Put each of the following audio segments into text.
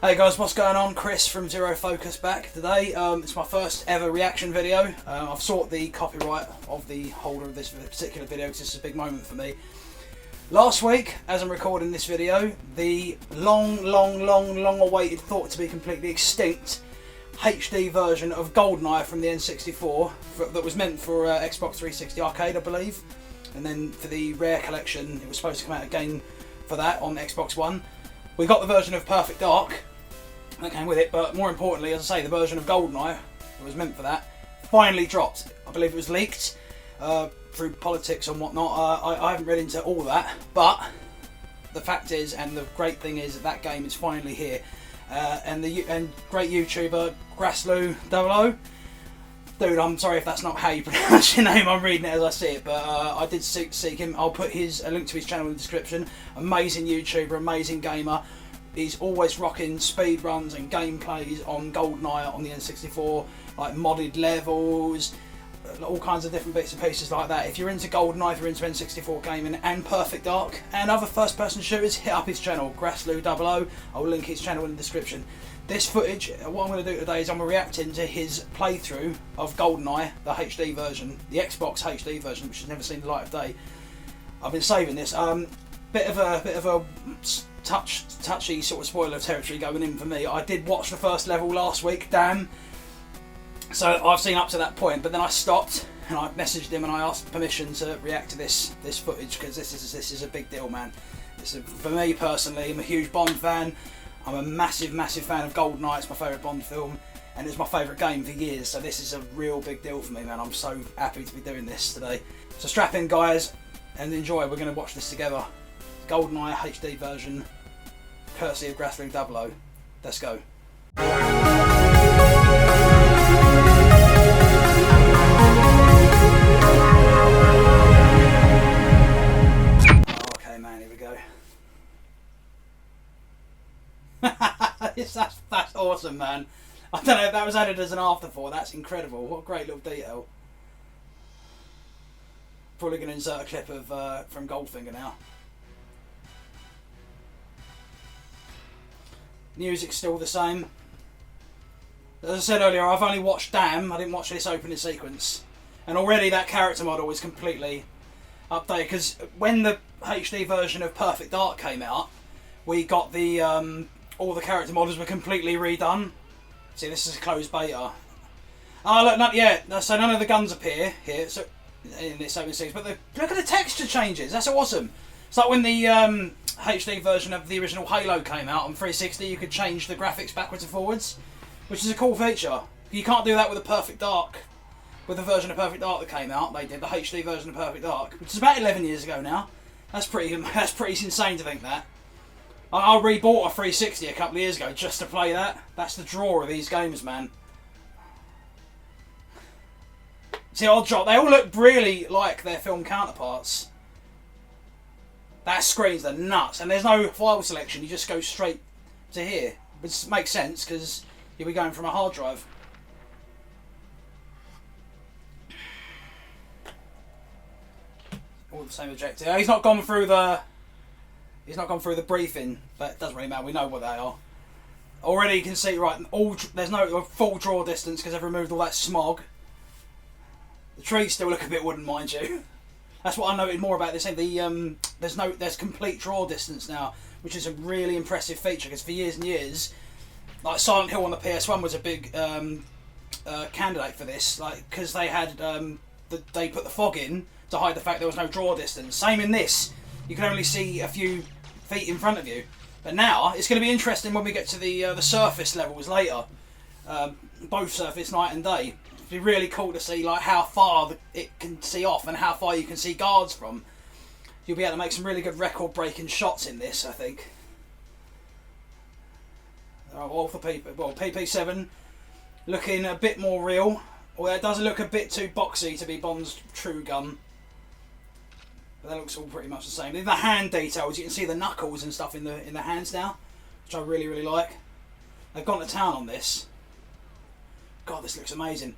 Hey guys, what's going on? Chris from Zero Focus back today. It's my first ever reaction video. I've sought the copyright of the holder of this particular video because this is a big moment for me. Last week, as I'm recording this video, the long awaited, thought to be completely extinct HD version of GoldenEye from the N64 that was meant for Xbox 360 Arcade, I believe. And then for the Rare collection, it was supposed to come out again for that on Xbox One. We got the version of Perfect Dark that came with it, but more importantly, as I say, the version of GoldenEye that was meant for that finally dropped. I believe it was leaked through politics and whatnot. I haven't read into all that, but the fact is, and the great thing is, that game is finally here. And great YouTuber Grassloo00. Dude, I'm sorry if that's not how you pronounce your name. I'm reading it as I see it, but I did seek him. I'll put a link to his channel in the description. Amazing YouTuber, amazing gamer. He's always rocking speed runs and gameplays on GoldenEye on the N64, like modded levels, all kinds of different bits and pieces like that. If you're into GoldenEye, if you're into N64 gaming and Perfect Dark and other first-person shooters, hit up his channel, Grassloo00. I'll link his channel in the description. This footage, what I'm going to do today is I'm reacting to his playthrough of GoldenEye, the HD version, the Xbox HD version, which has never seen the light of day. I've been saving this. Bit of a touchy sort of spoiler territory going in for me. I did watch the first level last week, damn. So I've seen up to that point, but then I stopped and I messaged him and I asked permission to react to this footage because this is a big deal, man. For me personally, I'm a huge Bond fan. I'm a massive fan of GoldenEye. It's my favourite Bond film, and it's my favourite game for years. So this is a real big deal for me, man. I'm so happy to be doing this today. So strap in, guys, and enjoy. We're going to watch this together. GoldenEye HD version, courtesy of Grassloo00. Let's go. Okay, man, here we go. That's awesome, man. I don't know if that was added as an afterthought. That's incredible. What a great little detail. Probably going to insert a clip of from Goldfinger now. Music's still the same. As I said earlier, I've only watched Damn. I didn't watch this opening sequence, and already that character model is completely updated. Because when the HD version of Perfect Dark came out, we got the all the character models were completely redone. See, this is a closed beta. Oh look, so none of the guns appear here. So in this opening sequence, but look at the texture changes. That's awesome. It's like when the HD version of the original Halo came out on 360, you could change the graphics backwards and forwards, which is a cool feature. You can't do that with a Perfect Dark, with the version of Perfect Dark that came out. They did the HD version of Perfect Dark, which is about 11 years ago now. That's pretty insane to think that. I rebought a 360 a couple of years ago just to play that. That's the draw of these games, man. See, odd drop. They all look really like their film counterparts. That screens are nuts, and there's no file selection. You just go straight to here, which makes sense because you'll be going from a hard drive. All the same objective. He's not gone through the briefing, but it doesn't really matter. We know what they are. Already you can see, right, there's no full draw distance because they've removed all that smog. The trees still look a bit wooden, mind you. That's what I noted more about this thing. There's complete draw distance now, which is a really impressive feature because for years and years, like Silent Hill on the PS1 was a big candidate for this, like because they had they put the fog in to hide the fact there was no draw distance. Same in this, you can only see a few feet in front of you. But now it's going to be interesting when we get to the surface levels later, both surface, night and day. It'd be really cool to see like how far it can see off and how far you can see guards from. You'll be able to make some really good record-breaking shots in this, I think. All for PP7 looking a bit more real. Although it does look a bit too boxy to be Bond's true gun. But that looks all pretty much the same. In the hand details, you can see the knuckles and stuff in the hands now, which I really like. They've gone to town on this. God, this looks amazing.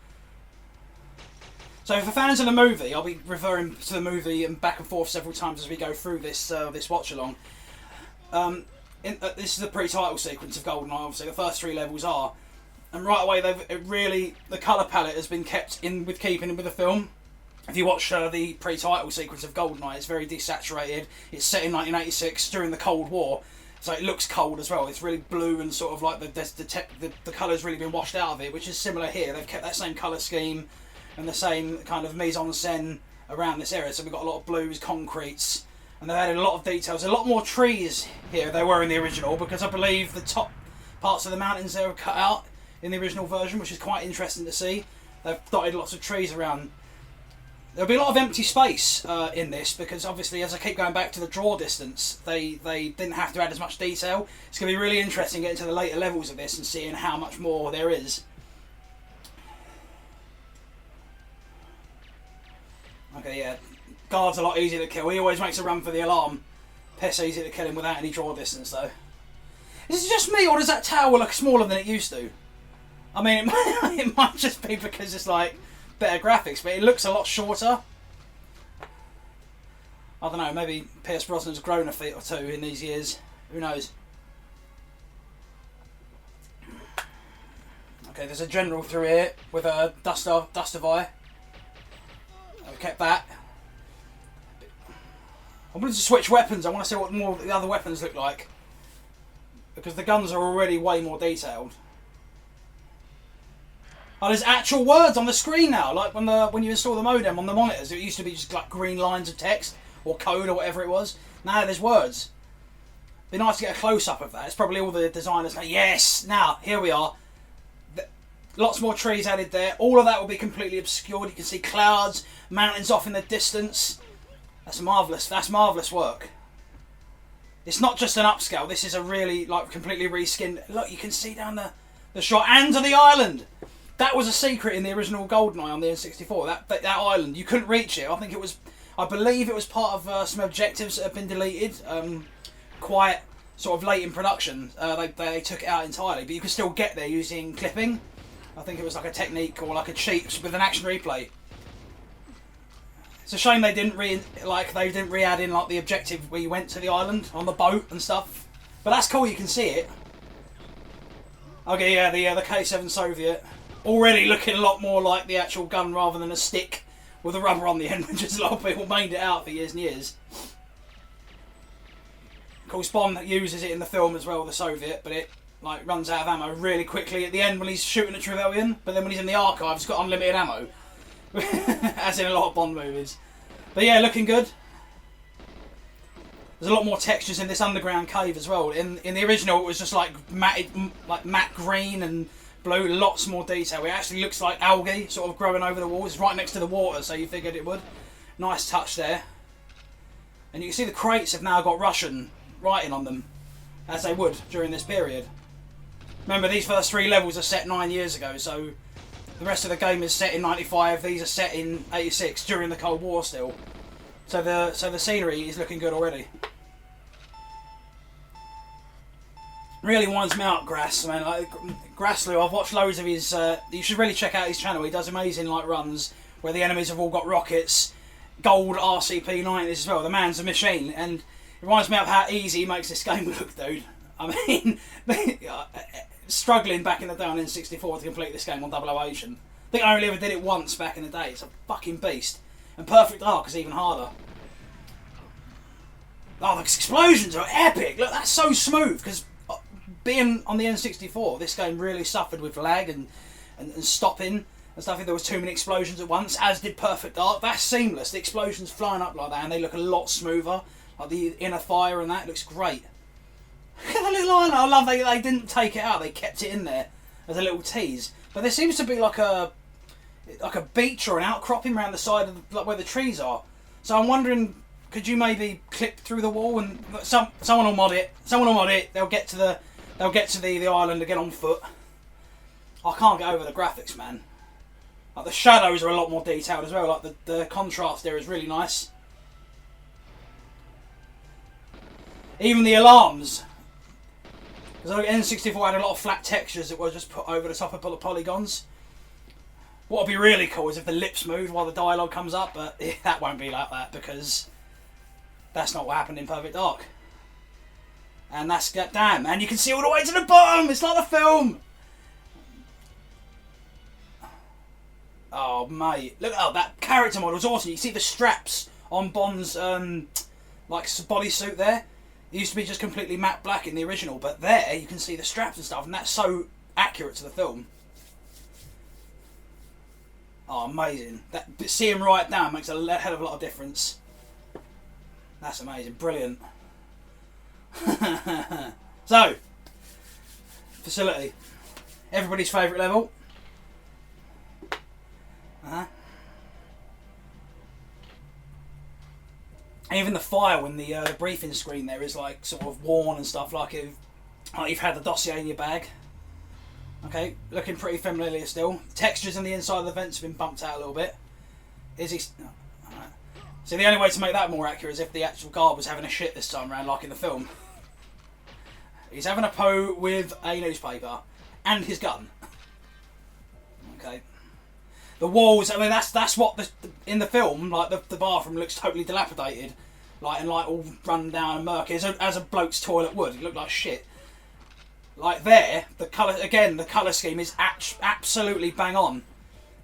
So for fans of the movie, I'll be referring to the movie and back and forth several times as we go through this watch along. this is the pre-title sequence of GoldenEye. Obviously, the first 3 levels are, and right away the colour palette has been kept in with keeping with the film. If you watch the pre-title sequence of GoldenEye, it's very desaturated. It's set in 1986 during the Cold War, so it looks cold as well. It's really blue and sort of like the colour's really been washed out of it, which is similar here. They've kept that same colour scheme and the same kind of mise-en-scène around this area. So we've got a lot of blues, concretes, and they've added a lot of details. A lot more trees here than there were in the original, because I believe the top parts of the mountains there were cut out in the original version, which is quite interesting to see. They've dotted lots of trees around. There'll be a lot of empty space in this, because obviously, as I keep going back to the draw distance, they didn't have to add as much detail. It's going to be really interesting getting to the later levels of this and seeing how much more there is. Okay, yeah, guard's a lot easier to kill. He always makes a run for the alarm. Piss easy to kill him without any draw distance, though. Is it just me, or does that tower look smaller than it used to? I mean, it might just be because it's like better graphics, but it looks a lot shorter. I don't know, maybe Pierce Brosnan's grown a feet or 2 in these years. Who knows? Okay, there's a general through here with a dust of eye. I've kept that. I wanted to switch weapons. I want to see what more the other weapons look like, because the guns are already way more detailed. Oh, there's actual words on the screen now, like when you install the modem on the monitors. It used to be just like green lines of text or code or whatever it was. Now there's words. It'd be nice to get a close-up of that. It's probably all the designers now. Yes! Now, here we are. Lots more trees added there. All of that will be completely obscured. You can see clouds, mountains off in the distance. That's marvellous work. It's not just an upscale. This is a really, like, completely reskinned... Look, you can see down the shot. And to the island! That was a secret in the original GoldenEye on the N64. That island, you couldn't reach it. I believe it was part of some objectives that have been deleted. Quite sort of late in production. They took it out entirely, but you could still get there using clipping. I think it was like a technique or like a cheat with an action replay. It's a shame they didn't re-add in like the objective where you went to the island on the boat and stuff. But that's cool. You can see it. Okay, yeah, the K7 Soviet. Already looking a lot more like the actual gun rather than a stick with a rubber on the end, which is a lot of people made it out for years and years. Of course, Bond uses it in the film as well, the Soviet, but it like runs out of ammo really quickly at the end when he's shooting at Trevelyan. But then when he's in the archive, he's got unlimited ammo, as in a lot of Bond movies. But yeah, looking good. There's a lot more textures in this underground cave as well. In the original, it was just like matte green and blue, lots more detail. It actually looks like algae sort of growing over the walls. It's right next to the water, so you figured it would. Nice touch there. And you can see the crates have now got Russian writing on them, as they would during this period. Remember, these first 3 levels are set 9 years ago, so the rest of the game is set in 95. These are set in 86 during the Cold War still. So the scenery is looking good already. Really winds me out, Grass, man. Like, Grassloo, I've watched loads of his... you should really check out his channel. He does amazing like runs where the enemies have all got rockets, gold RCP-90s as well. The man's a machine, and it reminds me of how easy he makes this game look, dude. I mean, struggling back in the day on N64 to complete this game on 008. I think I only ever did it once back in the day. It's a fucking beast. And Perfect Dark is even harder. Oh, the explosions are epic. Look, that's so smooth, because being on the N64, this game really suffered with lag and stopping and stuff. If there was too many explosions at once, as did Perfect Dark. That's seamless. The explosions flying up like that, and they look a lot smoother. Like the inner fire and that looks great. Look at the little island. I love they didn't take it out. They kept it in there as a little tease. But there seems to be like a beach or an outcropping around the side of like where the trees are. So I'm wondering, could you maybe clip through the wall and someone will mod it. Someone will mod it. They'll get to the island again on foot. I can't get over the graphics, man. Like the shadows are a lot more detailed as well. Like the contrast there is really nice. Even the alarms. Because N64 had a lot of flat textures that were just put over the top of the polygons. What would be really cool is if the lips moved while the dialogue comes up, but that won't be like that because that's not what happened in Perfect Dark. And that's, damn, and you can see all the way to the bottom. It's like the film. Oh, mate. Look, oh, that character model is awesome. You see the straps on Bond's, like, bodysuit there? It used to be just completely matte black in the original, but there you can see the straps and stuff, and that's so accurate to the film. Oh, amazing. Seeing right down makes a hell of a lot of difference. That's amazing. Brilliant. So, facility. Everybody's favourite level. Even the file in the briefing screen there is like sort of worn and stuff, like you've had the dossier in your bag. Okay, looking pretty familiar still. Textures in the inside of the vents have been bumped out a little bit. Is he? Oh, right. So the only way to make that more accurate is if the actual guard was having a shit this time around, like in the film. He's having a po with a newspaper and his gun. Okay. The walls, I mean, that's what in the film, like the bathroom looks totally dilapidated, like all run down and murky, as a bloke's toilet would. It looked like shit. Like there, the colour scheme is absolutely bang on.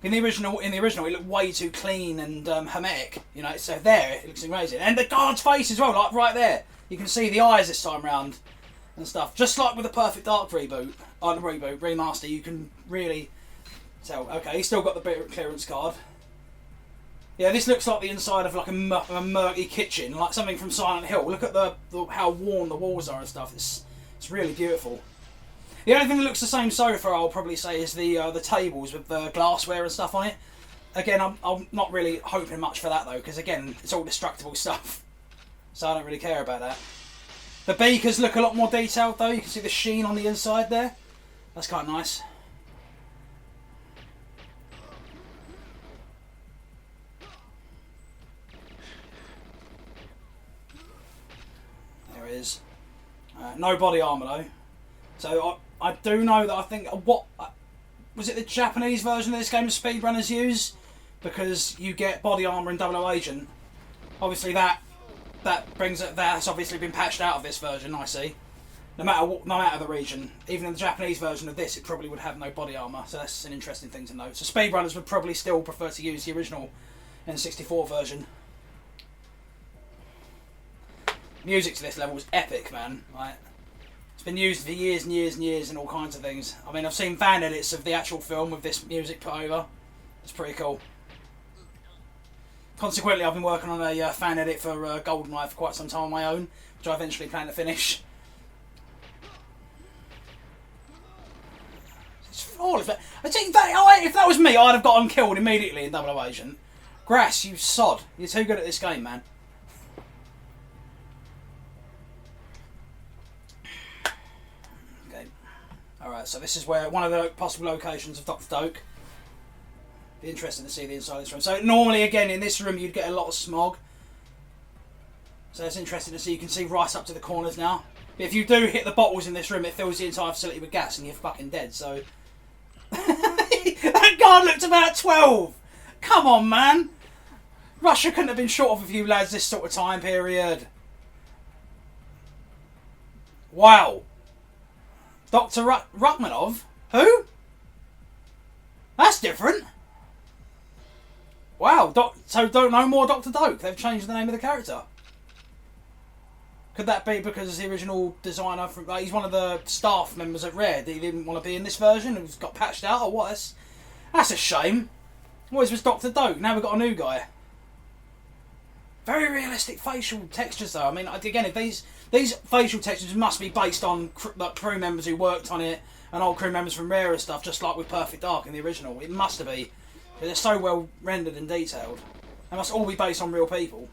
In the original, it looked way too clean and hermetic. You know, so there it looks amazing, and the guard's face as well, like right there. You can see the eyes this time round and stuff. Just like with the Perfect Dark remaster, you can really tell. Okay, he's still got the bit of clearance card. Yeah, this looks like the inside of like a murky kitchen, like something from Silent Hill. Look at how worn the walls are and stuff. It's really beautiful. The only thing that looks the same so far, I'll probably say, is the tables with the glassware and stuff on it. Again, I'm not really hoping much for that though, because again, it's all destructible stuff, so I don't really care about that. The beakers look a lot more detailed though. You can see the sheen on the inside there. That's quite nice. There it is. No body armour though. So I do know that I think what was it, the Japanese version of this game speedrunners use, because you get body armour in 00 Agent. Obviously that's obviously been patched out of this version. I see. No matter the region, even in the Japanese version of this, it probably would have no body armour. So that's an interesting thing to note. So speedrunners would probably still prefer to use the original N64 version. Music to this level is epic, man. Like, it's been used for years and years and years and all kinds of things. I mean, I've seen fan edits of the actual film with this music put over. It's pretty cool. Consequently, I've been working on a fan edit for GoldenEye for quite some time on my own, which I eventually plan to finish. It's flawless. I think if that was me, I'd have got him killed immediately in 00 Agent. Grass, you sod. You're too good at this game, man. Alright, so this is where one of the possible locations of Dr. Doak. Be interesting to see the inside of this room. So normally, again, in this room you'd get a lot of smog. So it's interesting to see. You can see right up to the corners now. But if you do hit the bottles in this room, it fills the entire facility with gas and you're fucking dead, so... That guard looked about 12! Come on, man! Russia couldn't have been short of a few lads this sort of time period. Wow. Dr. Rachmanov? Who? That's different. Wow, so don't know more Dr. Doak. They've changed the name of the character. Could that be because the original designer, he's one of the staff members at Rare, that he didn't want to be in this version and got patched out, or what? That's a shame. Always was Dr. Doak, now we've got a new guy. Very realistic facial textures though. I mean, again, if these facial textures must be based on crew members who worked on it and old crew members from Rare and stuff, just like with Perfect Dark in the original. It must be. They're so well rendered and detailed. They must all be based on real people.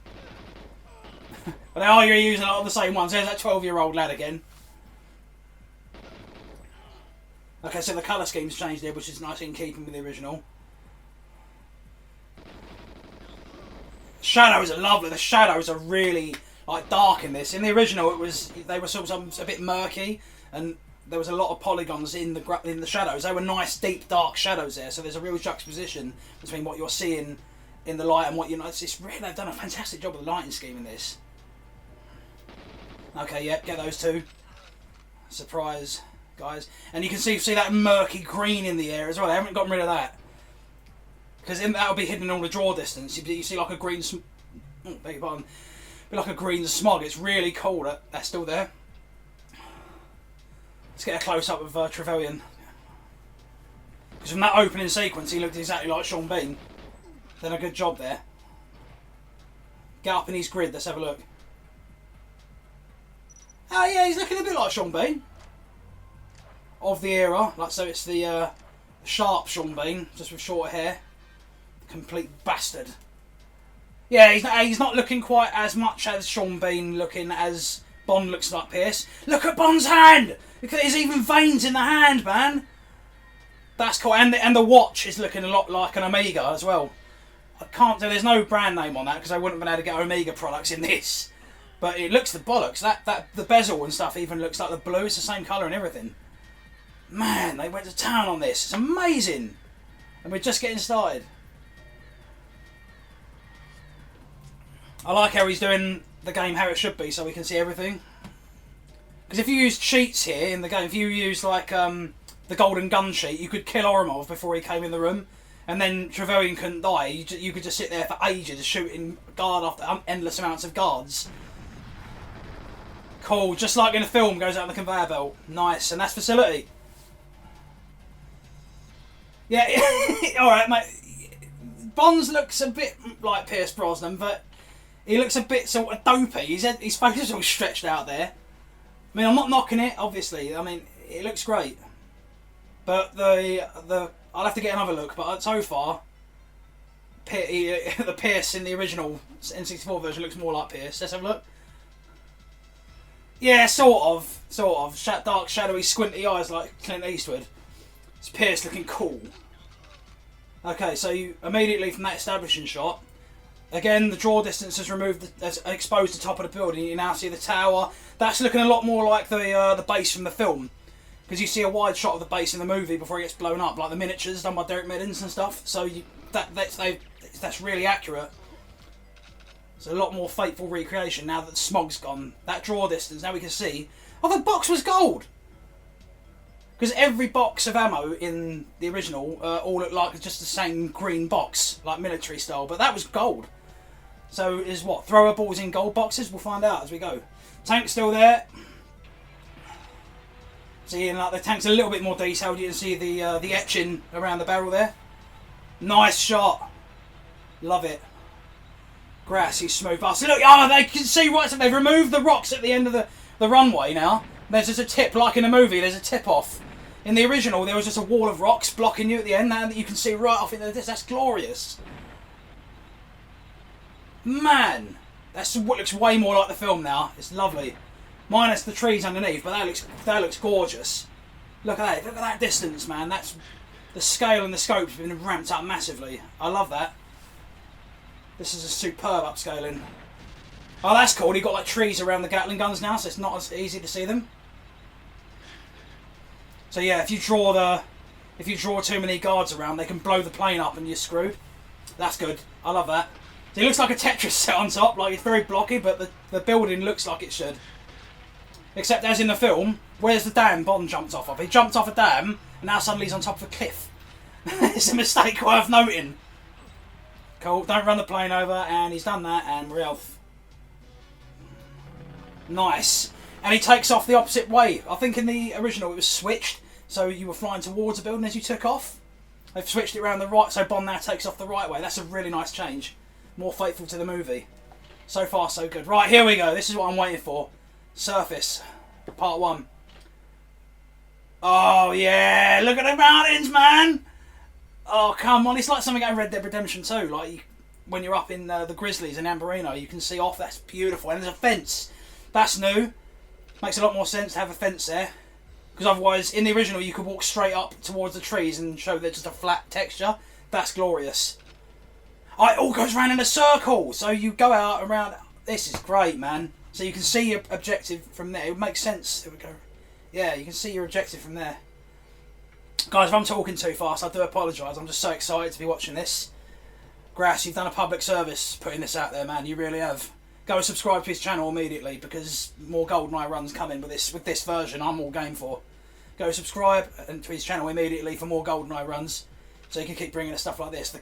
But they are using a lot of the same ones. There's that 12-year-old lad again. Okay, so the colour scheme's changed there, which is nice in keeping with the original. Shadows are lovely. The shadows are really like dark in this. In the original, they were sort of a bit murky, and there was a lot of polygons in the shadows. They were nice, deep, dark shadows there. So there's a real juxtaposition between what you're seeing in the light and what you know. It's really, they've done a fantastic job with the lighting scheme in this. Okay, yep, get those two. Surprise, guys. And you can see that murky green in the air as well. They haven't gotten rid of that. Because that'll be hidden in all the draw distance. You see like a green... beg your pardon. Be like a green smog. It's really cool that that's still there. Let's get a close-up of Trevelyan. Because from that opening sequence, he looked exactly like Sean Bean. Done a good job there. Get up in his grid. Let's have a look. Oh yeah, he's looking a bit like Sean Bean. Of the era. Like, so it's the sharp Sean Bean, just with shorter hair. Complete bastard. Yeah, he's not looking quite as much as Sean Bean looking as Bond looks like Pierce. Look at Bond's hand! There's even veins in the hand, man. That's cool. And the watch is looking a lot like an Omega as well. There's no brand name on that because I wouldn't have been able to get Omega products in this. But it looks the bollocks. The bezel and stuff even looks like the blue. It's the same colour and everything. Man, they went to town on this. It's amazing. And we're just getting started. I like how he's doing the game how it should be so we can see everything. Because if you use cheats here in the game, if you use like the golden gun cheat, you could kill Oromov before he came in the room. And then Trevelyan couldn't die. You could just sit there for ages shooting guard after endless amounts of guards. Cool, just like in a film, goes out on the conveyor belt. Nice, and that's facility. Yeah, alright mate. Bonds looks a bit like Pierce Brosnan, but he looks a bit sort of dopey. His face is all stretched out there. I mean, I'm not knocking it, obviously. I mean, it looks great. But I'll have to get another look, but so far, the Pierce in the original N64 version looks more like Pierce. Let's have a look. Yeah, sort of. Dark, shadowy, squinty eyes like Clint Eastwood. It's Pierce looking cool. Okay, so you immediately from that establishing shot, again the draw distance has has exposed the top of the building. You now see the tower. That's looking a lot more like the base from the film. Because you see a wide shot of the base in the movie before it gets blown up, like the miniatures done by Derek Meddins and stuff. So that's really accurate. It's a lot more faithful recreation now that the smog's gone. That draw distance, now we can see. Oh, the box was gold! Because every box of ammo in the original all looked like just the same green box, like military style, but that was gold. So is what, throwables in gold boxes? We'll find out as we go. Tank's still there. See, like the tank's a little bit more detailed. You can see the etching around the barrel there. Nice shot. Love it. Grassy, smooth bust. Look, they can see right. So they've removed the rocks at the end of the runway now. There's just a tip, like in the movie. There's a tip off. In the original, there was just a wall of rocks blocking you at the end. Now that you can see right off into this, that's glorious. Man, that's what looks way more like the film now. It's lovely. Minus the trees underneath, but that looks gorgeous. Look at that! Look at that distance, man. That's the scale and the scope's been ramped up massively. I love that. This is a superb upscaling. Oh, that's cool. You've got like trees around the Gatling guns now, so it's not as easy to see them. So yeah, if you draw too many guards around, they can blow the plane up and you're screwed. That's good. I love that. So it looks like a Tetris set on top. Like it's very blocky, but the building looks like it should. Except as in the film, where's the dam Bond jumped off of? He jumped off a dam, and now suddenly he's on top of a cliff. It's a mistake worth noting. Cool, don't run the plane over, and he's done that, and we're off. Nice. And he takes off the opposite way. I think in the original it was switched, so you were flying towards the building as you took off. They've switched it around the right, so Bond now takes off the right way. That's a really nice change. More faithful to the movie. So far, so good. Right, here we go. This is what I'm waiting for. Surface, part 1. Oh yeah, look at the mountains, man! Oh come on, it's like something out of Red Dead Redemption 2. Like when you're up in the Grizzlies in Amberino, you can see off. That's beautiful, and there's a fence. That's new. Makes a lot more sense to have a fence there, because otherwise, in the original, you could walk straight up towards the trees and show that just a flat texture. That's glorious. Oh, it all goes round in a circle, so you go out around. This is great, man. So you can see your objective from there. It makes sense. There we go. Yeah, you can see your objective from there. Guys, if I'm talking too fast, I do apologise. I'm just so excited to be watching this. Grass, you've done a public service putting this out there, man. You really have. go subscribe to his channel immediately, because more GoldenEye runs coming with this version. I'm all game for. Go subscribe to his channel immediately for more GoldenEye runs, so you can keep bringing us stuff like this.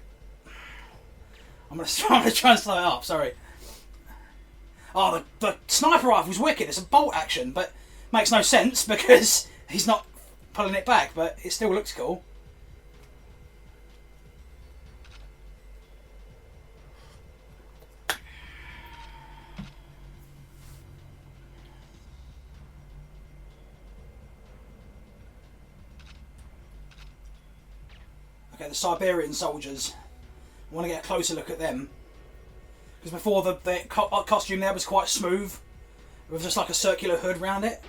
I'm gonna try and slow it up. Sorry. Oh, the sniper rifle's wicked. It's a bolt action, but makes no sense because he's not pulling it back. But it still looks cool. Okay, the Siberian soldiers. I want to get a closer look at them. Because before the costume there was quite smooth, with just like a circular hood around it.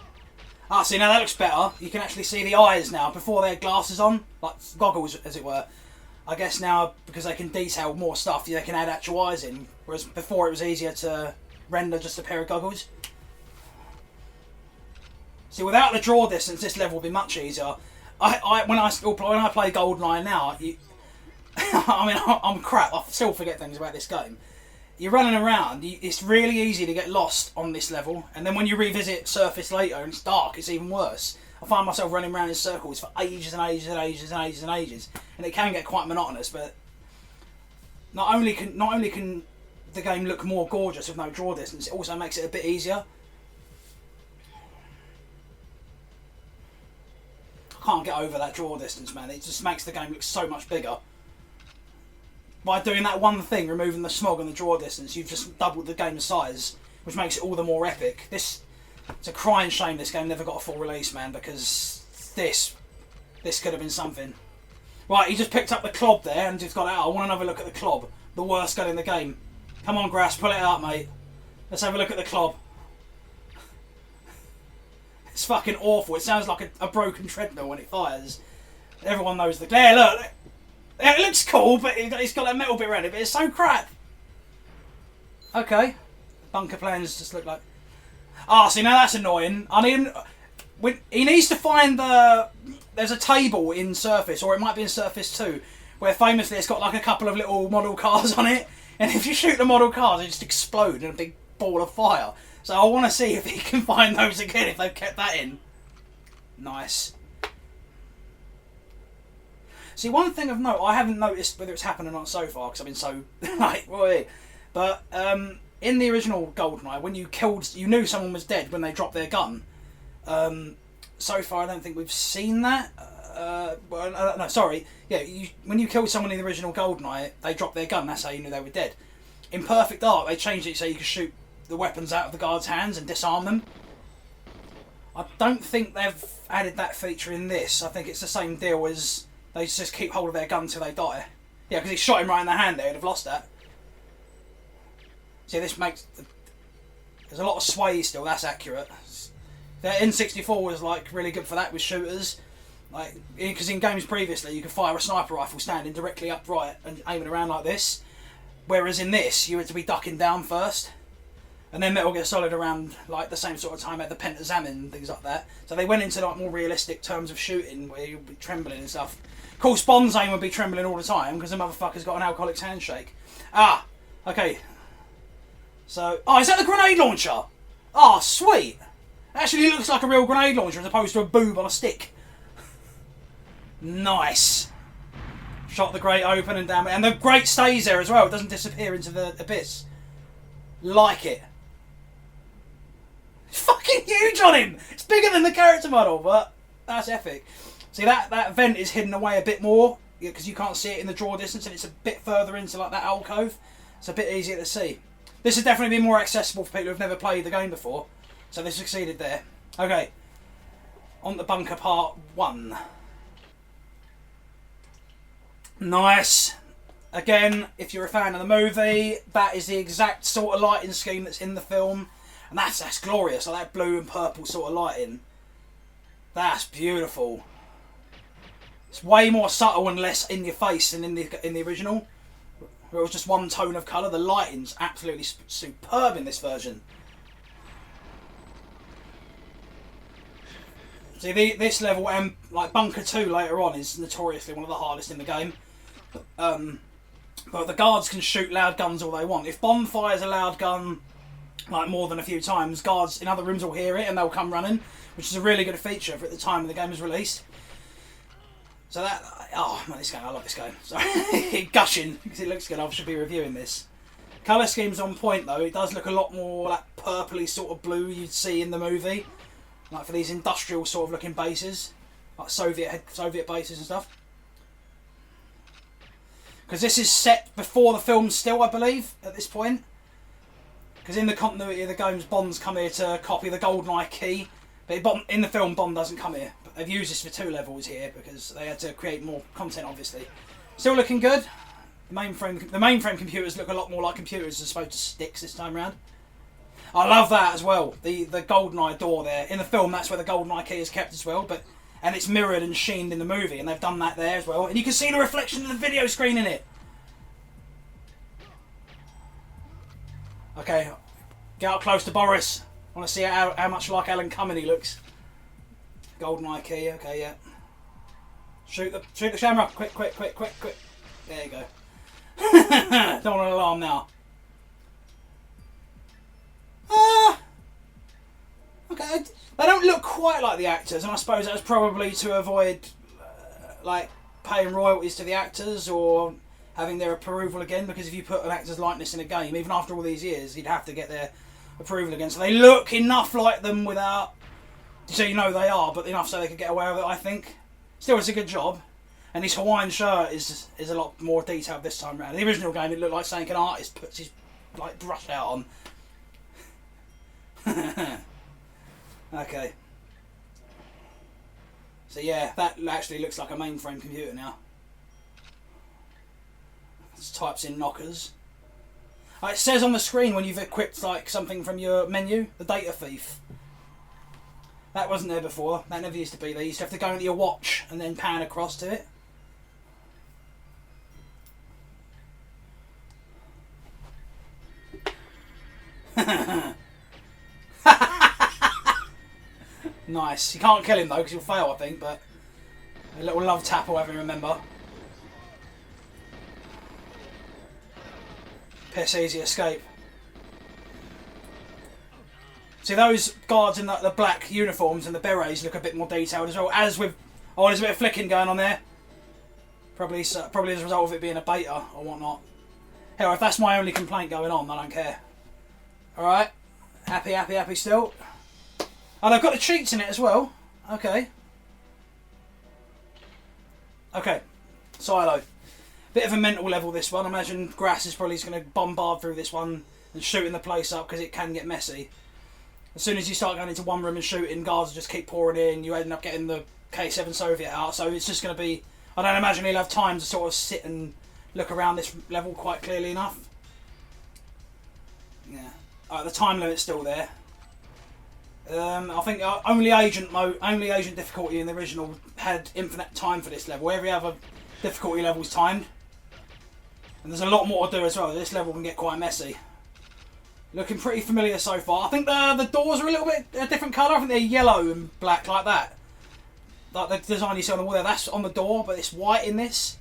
Ah, see, now that looks better. You can actually see the eyes now. Before they had glasses on, like goggles as it were. I guess now, because they can detail more stuff, they can add actual eyes in. Whereas before it was easier to render just a pair of goggles. See, without the draw distance, this level would be much easier. When I play GoldenEye now, I mean, I'm crap. I still forget things about this game. You're running around. It's really easy to get lost on this level, and then when you revisit Surface later and it's dark, it's even worse. I find myself running around in circles for ages and ages and ages and ages and ages, and it can get quite monotonous. But not only can the game look more gorgeous with no draw distance, it also makes it a bit easier. I can't get over that draw distance, man. It just makes the game look so much bigger. By doing that one thing, removing the smog and the draw distance, you've just doubled the game's size, which makes it all the more epic. It's a crying shame this game never got a full release, man, because this could have been something. Right, he just picked up the club there and just got out. I want another look at the club. The worst gun in the game. Come on, Grass, pull it out, mate. Let's have a look at the club. It's fucking awful. It sounds like a broken treadmill when it fires. Everyone knows the... There, look! It looks cool, but it's got that metal bit around it, but it's so crap. Okay. Bunker plans just look like... Ah, see, now that's annoying. I mean, he needs to find the... There's a table in Surface, or it might be in Surface 2, where famously it's got like a couple of little model cars on it, and if you shoot the model cars, they just explode in a big ball of fire. So I want to see if he can find those again, if they've kept that in. Nice. See, one thing of note, I haven't noticed whether it's happened or not so far, because I've been so, like, boy. But, in the original GoldenEye, when you knew someone was dead when they dropped their gun. So far, I don't think we've seen that. No, sorry. Yeah, when you killed someone in the original GoldenEye, they dropped their gun, that's how you knew they were dead. In Perfect Dark, they changed it so you could shoot the weapons out of the guards' hands and disarm them. I don't think they've added that feature in this. I think it's the same deal as... They just keep hold of their gun until they die. Yeah, because he shot him right in the hand there, he'd have lost that. See, this makes... There's a lot of sway still, that's accurate. The N64 was like really good for that with shooters. Like, because in games previously you could fire a sniper rifle standing directly upright and aiming around like this. Whereas in this, you had to be ducking down first. And then Metal Gear Solid around like the same sort of time had the Pentazam and things like that. So they went into like more realistic terms of shooting where you'd be trembling and stuff. Of course, Bond's aim would be trembling all the time because the motherfucker's got an alcoholic's handshake. Ah, okay. So, oh, is that the grenade launcher? Oh, sweet. Actually, it looks like a real grenade launcher as opposed to a boob on a stick. Nice. Shot the grate open and damn it. And the grate stays there as well. It doesn't disappear into the abyss. Like it. It's fucking huge on him. It's bigger than the character model, but that's epic. See, that vent is hidden away a bit more because you can't see it in the draw distance, and it's a bit further into like that alcove. It's a bit easier to see. This has definitely been more accessible for people who've never played the game before, so they succeeded there. Okay, on the bunker part 1. Nice. Again, if you're a fan of the movie, that is the exact sort of lighting scheme that's in the film. And that's glorious, like that blue and purple sort of lighting. That's beautiful. It's way more subtle and less in your face than in the original, where it was just one tone of colour. The lighting's absolutely superb in this version. See, this level and like Bunker 2 later on is notoriously one of the hardest in the game. But the guards can shoot loud guns all they want. If Bond fires a loud gun like more than a few times, guards in other rooms will hear it and they'll come running, which is a really good feature for at the time when the game was released. So that, oh man, this game, I love this game. Sorry, gushing because it looks good. I should be reviewing this. Colour scheme's on point though. It does look a lot more like purpley sort of blue you'd see in the movie, like for these industrial sort of looking bases, like Soviet bases and stuff. Because this is set before the film still, I believe, at this point. Because in the continuity of the games, Bond's come here to copy the GoldenEye key. But in the film, Bond doesn't come here. But they've used this for 2 levels here because they had to create more content, obviously. Still looking good. The mainframe computers look a lot more like computers as opposed to sticks this time around. I love that as well. The GoldenEye door there. In the film, that's where the GoldenEye key is kept as well. And it's mirrored and sheened in the movie, and they've done that there as well. And you can see the reflection of the video screen in it. Okay, get up close to Boris. I want to see how much like Alan Cumming he looks. GoldenEye key, okay, yeah. Shoot the camera, quick. There you go. Don't want an alarm now. Okay, they don't look quite like the actors, and I suppose that was probably to avoid like paying royalties to the actors or having their approval again, because if you put an actor's likeness in a game, even after all these years, you'd have to get their approval again. So they look enough like them without, so you know they are, but enough so they could get away with it, I think. Still, it's a good job. And his Hawaiian shirt is a lot more detailed this time around. In the original game, it looked like something an artist puts his like brush out on. Okay. So yeah, that actually looks like a mainframe computer now. It types in knockers. It says on the screen when you've equipped like something from your menu, the data thief. That wasn't there before. That never used to be there. You used to have to go into your watch and then pan across to it. Nice. You can't kill him though because he'll fail, I think, but a little love tap will have him remember. Piss easy escape. See, those guards in the black uniforms and the berets look a bit more detailed as well. As with, oh, there's a bit of flicking going on there. Probably as a result of it being a beta or whatnot. Hell, if that's my only complaint going on, I don't care. All right, happy still. Oh, they've got the cheats in it as well. Okay. Okay, Silo. Bit of a mental level this one. I imagine Grass is probably going to bombard through this one and shooting the place up because it can get messy. As soon as you start going into one room and shooting, guards just keep pouring in. You end up getting the K7 Soviet out. So it's just going to be... I don't imagine he'll have time to sort of sit and look around this level quite clearly enough. Yeah. The time limit's still there. I think only agent difficulty in the original had infinite time for this level. Every other difficulty level's timed. And there's a lot more to do as well. This level can get quite messy. Looking pretty familiar so far. I think the doors are a little bit a different colour. I think they're yellow and black like that. Like the design you see on the wall there, that's on the door, but it's white in this.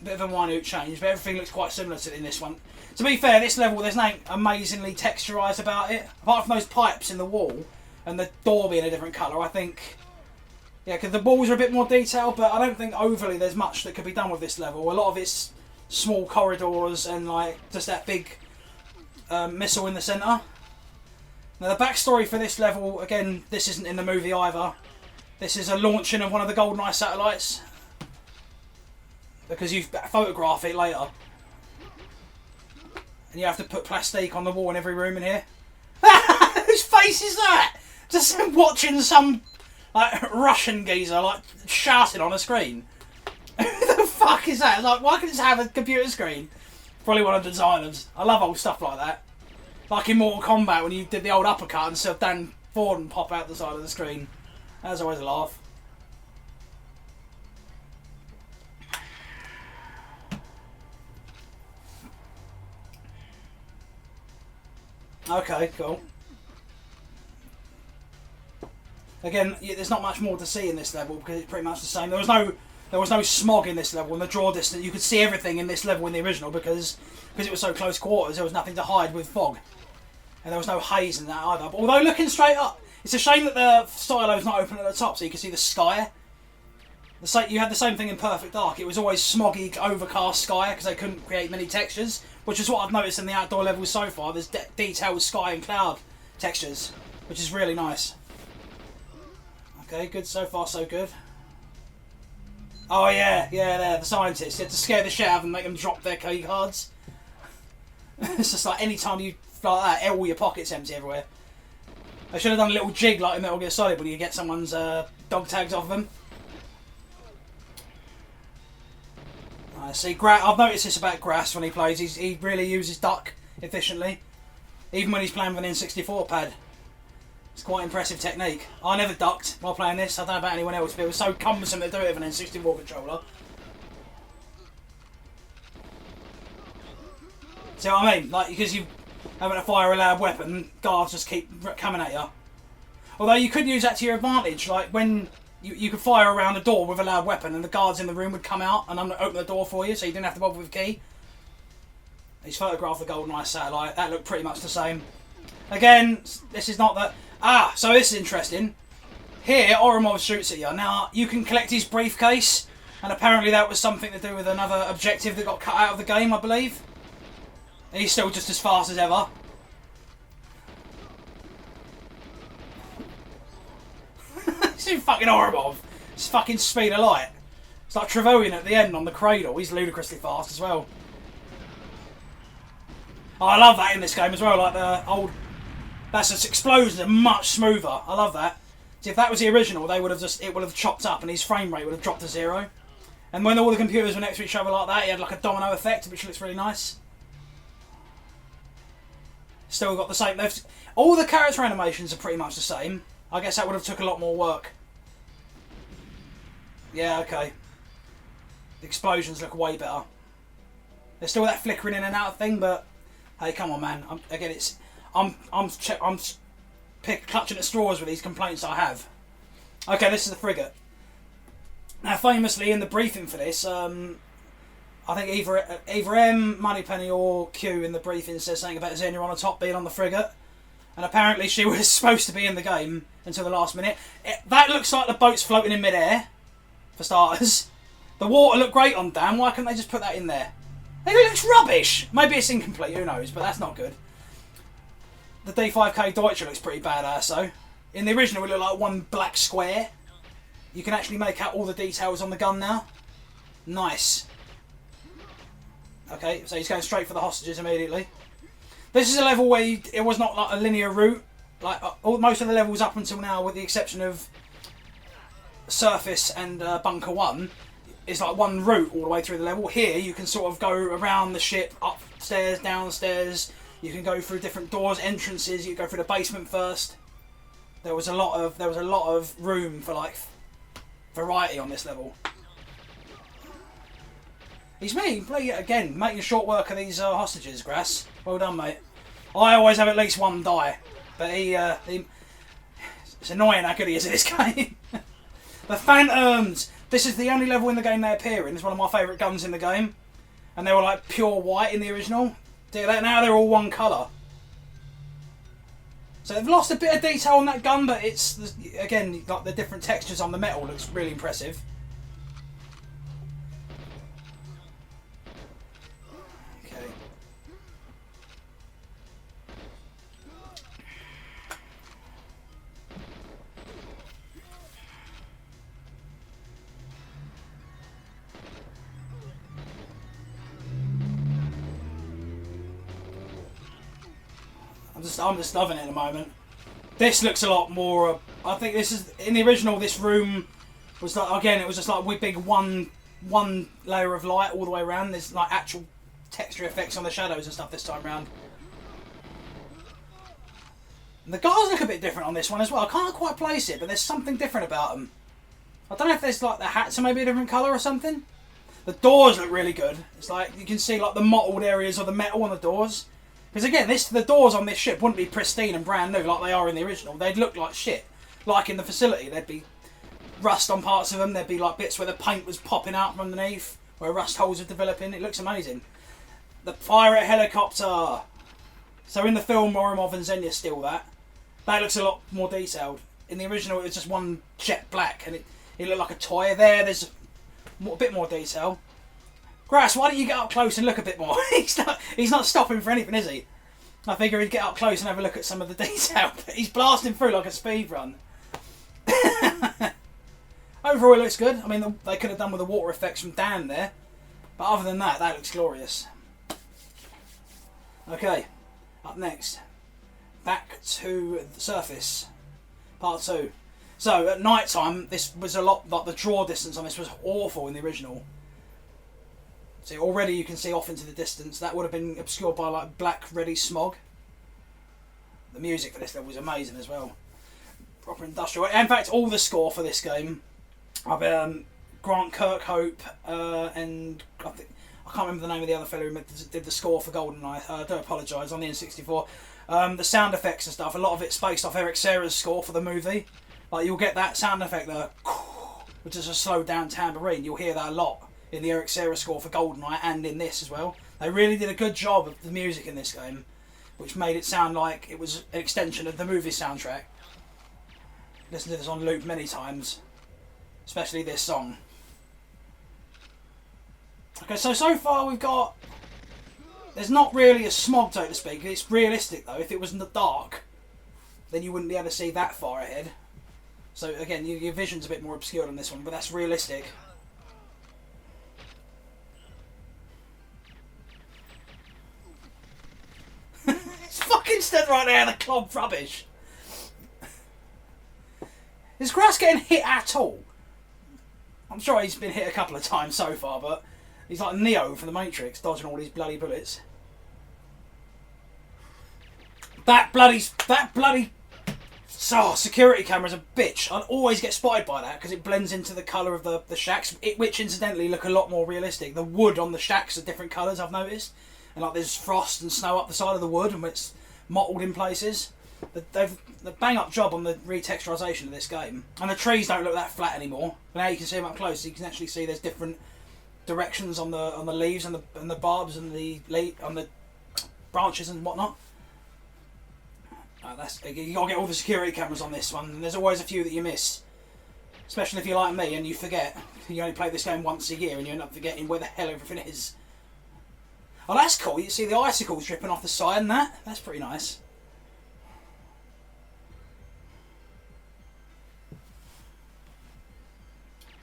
Bit of a minute change, but everything looks quite similar to in this one. To be fair, this level, there's nothing amazingly texturised about it. Apart from those pipes in the wall and the door being a different colour, I think... Yeah, because the walls are a bit more detailed, but I don't think overly there's much that could be done with this level. A lot of it's small corridors and like just that big missile in the centre. Now the backstory for this level, again, this isn't in the movie either. This is a launching of one of the GoldenEye satellites. Because you photograph it later. And you have to put plastique on the wall in every room in here. Whose face is that? Just watching some like Russian geezer like shouting on a screen. Who the fuck is that? It's like, why can't it have a computer screen? Probably one of the designers. I love old stuff like that. Like in Mortal Kombat when you did the old uppercut and saw Dan Forden pop out the side of the screen. That was always a laugh. Okay, cool. Again, there's not much more to see in this level because it's pretty much the same. There was no smog in this level, and the draw distance, you could see everything in this level in the original because it was so close quarters. There was nothing to hide with fog. And there was no haze in that either. But although looking straight up, it's a shame that the stylo's not open at the top so you can see the sky. You had the same thing in Perfect Dark. It was always smoggy, overcast sky because they couldn't create many textures, which is what I've noticed in the outdoor levels so far. There's detailed sky and cloud textures, which is really nice. Okay, good. So far, so good. Oh yeah, there, the scientists. You had to scare the shit out of them, make them drop their key cards. It's just like any time you like that, all your pockets empty everywhere. I should have done a little jig like in Metal Gear Solid when you get someone's dog tags off them. I see. I've noticed this about Grass when he plays. He really uses duck efficiently, even when he's playing with an N64 pad. It's quite impressive technique. I never ducked while playing this. I don't know about anyone else, but it was so cumbersome to do it with an N64 controller. See what I mean? Like, because you having to fire a loud weapon, guards just keep coming at you. Although you could use that to your advantage, like when you could fire around a door with a loud weapon and the guards in the room would come out and open the door for you, so you didn't have to bother with key. He's photographed the GoldenEye satellite. That looked pretty much the same. Again, this is not that... so this is interesting. Here, Oromov shoots at you. Now, you can collect his briefcase, and apparently that was something to do with another objective that got cut out of the game, I believe. And he's still just as fast as ever. It's fucking Oromov. It's fucking speed of light. It's like Trevelyan at the end on the cradle. He's ludicrously fast as well. Oh, I love that in this game as well. Like the old... That's just explosions are much smoother. I love that. See, if that was the original, they would have it would have chopped up and his frame rate would have dropped to 0. And when all the computers were next to each other like that, he had like a domino effect, which looks really nice. Still got the same... All the character animations are pretty much the same. I guess that would have took a lot more work. Yeah, okay. The explosions look way better. There's still that flickering in and out thing, but hey, come on, man. I'm clutching at straws with these complaints I have. Okay, this is the frigate. Now, famously, in the briefing for this, I think either M, Moneypenny, or Q in the briefing says something about Xenia on the top being on the frigate. And apparently she was supposed to be in the game until the last minute. That looks like the boat's floating in mid-air, for starters. The water looked great on Dan. Why couldn't they just put that in there? It looks rubbish. Maybe it's incomplete, who knows, but that's not good. The D5K Deutsche looks pretty badass though. In the original it looked like one black square. You can actually make out all the details on the gun now. Nice. Okay, so he's going straight for the hostages immediately. This is a level where it was not like a linear route. Like most of the levels up until now, with the exception of Surface and Bunker 1, is like one route all the way through the level. Here you can sort of go around the ship, upstairs, downstairs. You can go through different doors, entrances. You can go through the basement first. There was a lot of room for like variety on this level. He's me, play it again, making short work of these hostages, Grass. Well done, mate. I always have at least one die, but it's annoying how good he is at this game. The Phantoms. This is the only level in the game they appear in. It's one of my favourite guns in the game, and they were like pure white in the original. Now they're all one colour. So they've lost a bit of detail on that gun, but it's, again, like the different textures on the metal looks really impressive. Okay. I'm just loving it at the moment. This looks a lot more... I think this is... In the original, this room was like... Again, it was just like a big one layer of light all the way around. There's like actual texture effects on the shadows and stuff this time around. And the guards look a bit different on this one as well. I can't quite place it, but there's something different about them. I don't know if there's like the hats are maybe a different colour or something. The doors look really good. It's like you can see like the mottled areas of the metal on the doors. Because again, the doors on this ship wouldn't be pristine and brand new like they are in the original. They'd look like shit. Like in the facility, there'd be rust on parts of them. There'd be like bits where the paint was popping out from underneath, where rust holes are developing. It looks amazing. The pirate helicopter. So in the film, Moromov and Xenia steal that. That looks a lot more detailed. In the original, it was just one jet black, and it looked like a toy. There's a bit more detail. Grass, why don't you get up close and look a bit more? He's not stopping for anything, is he? I figure he'd get up close and have a look at some of the detail, but he's blasting through like a speed run. Overall, it looks good. I mean, they could have done with the water effects from Dan there, but other than that, that looks glorious. Okay, up next, back to the surface, part 2. So at night time, this was a lot like the draw distance on this was awful in the original. So already you can see off into the distance. That would have been obscured by like black, reddy smog. The music for this level was amazing as well. Proper industrial. In fact, all the score for this game, I've Grant Kirkhope and I can't remember the name of the other fellow who did the score for GoldenEye. I do apologise, on the N64. The sound effects and stuff, a lot of it's based off Eric Serra's score for the movie. Like you'll get that sound effect there, which is a slowed down tambourine. You'll hear that a lot in the Eric Serra score for GoldenEye and in this as well. They really did a good job of the music in this game, which made it sound like it was an extension of the movie soundtrack. Listened to this on loop many times, especially this song. Okay, so far we've got... There's not really a smog, so to speak. It's realistic though. If it was in the dark, then you wouldn't be able to see that far ahead. So again, your vision's a bit more obscured on this one, but that's realistic. It's fucking stood right there, the clob rubbish. Is Grass getting hit at all? I'm sure he's been hit a couple of times so far, but he's like Neo from the Matrix, dodging all these bloody bullets. That bloody security camera's a bitch. I always get spotted by that because it blends into the colour of the shacks, which incidentally look a lot more realistic. The wood on the shacks are different colours, I've noticed. And like there's frost and snow up the side of the wood and it's mottled in places. They've a bang up job on the retexturisation of this game. And the trees don't look that flat anymore. But now you can see them up close, so you can actually see there's different directions on the leaves and the barbs and the branches and whatnot. You gotta get all the security cameras on this one, and there's always a few that you miss. Especially if you're like me and you forget. You only play this game once a year and you end up forgetting where the hell everything is. Oh, that's cool. You see the icicles dripping off the side and that? That's pretty nice.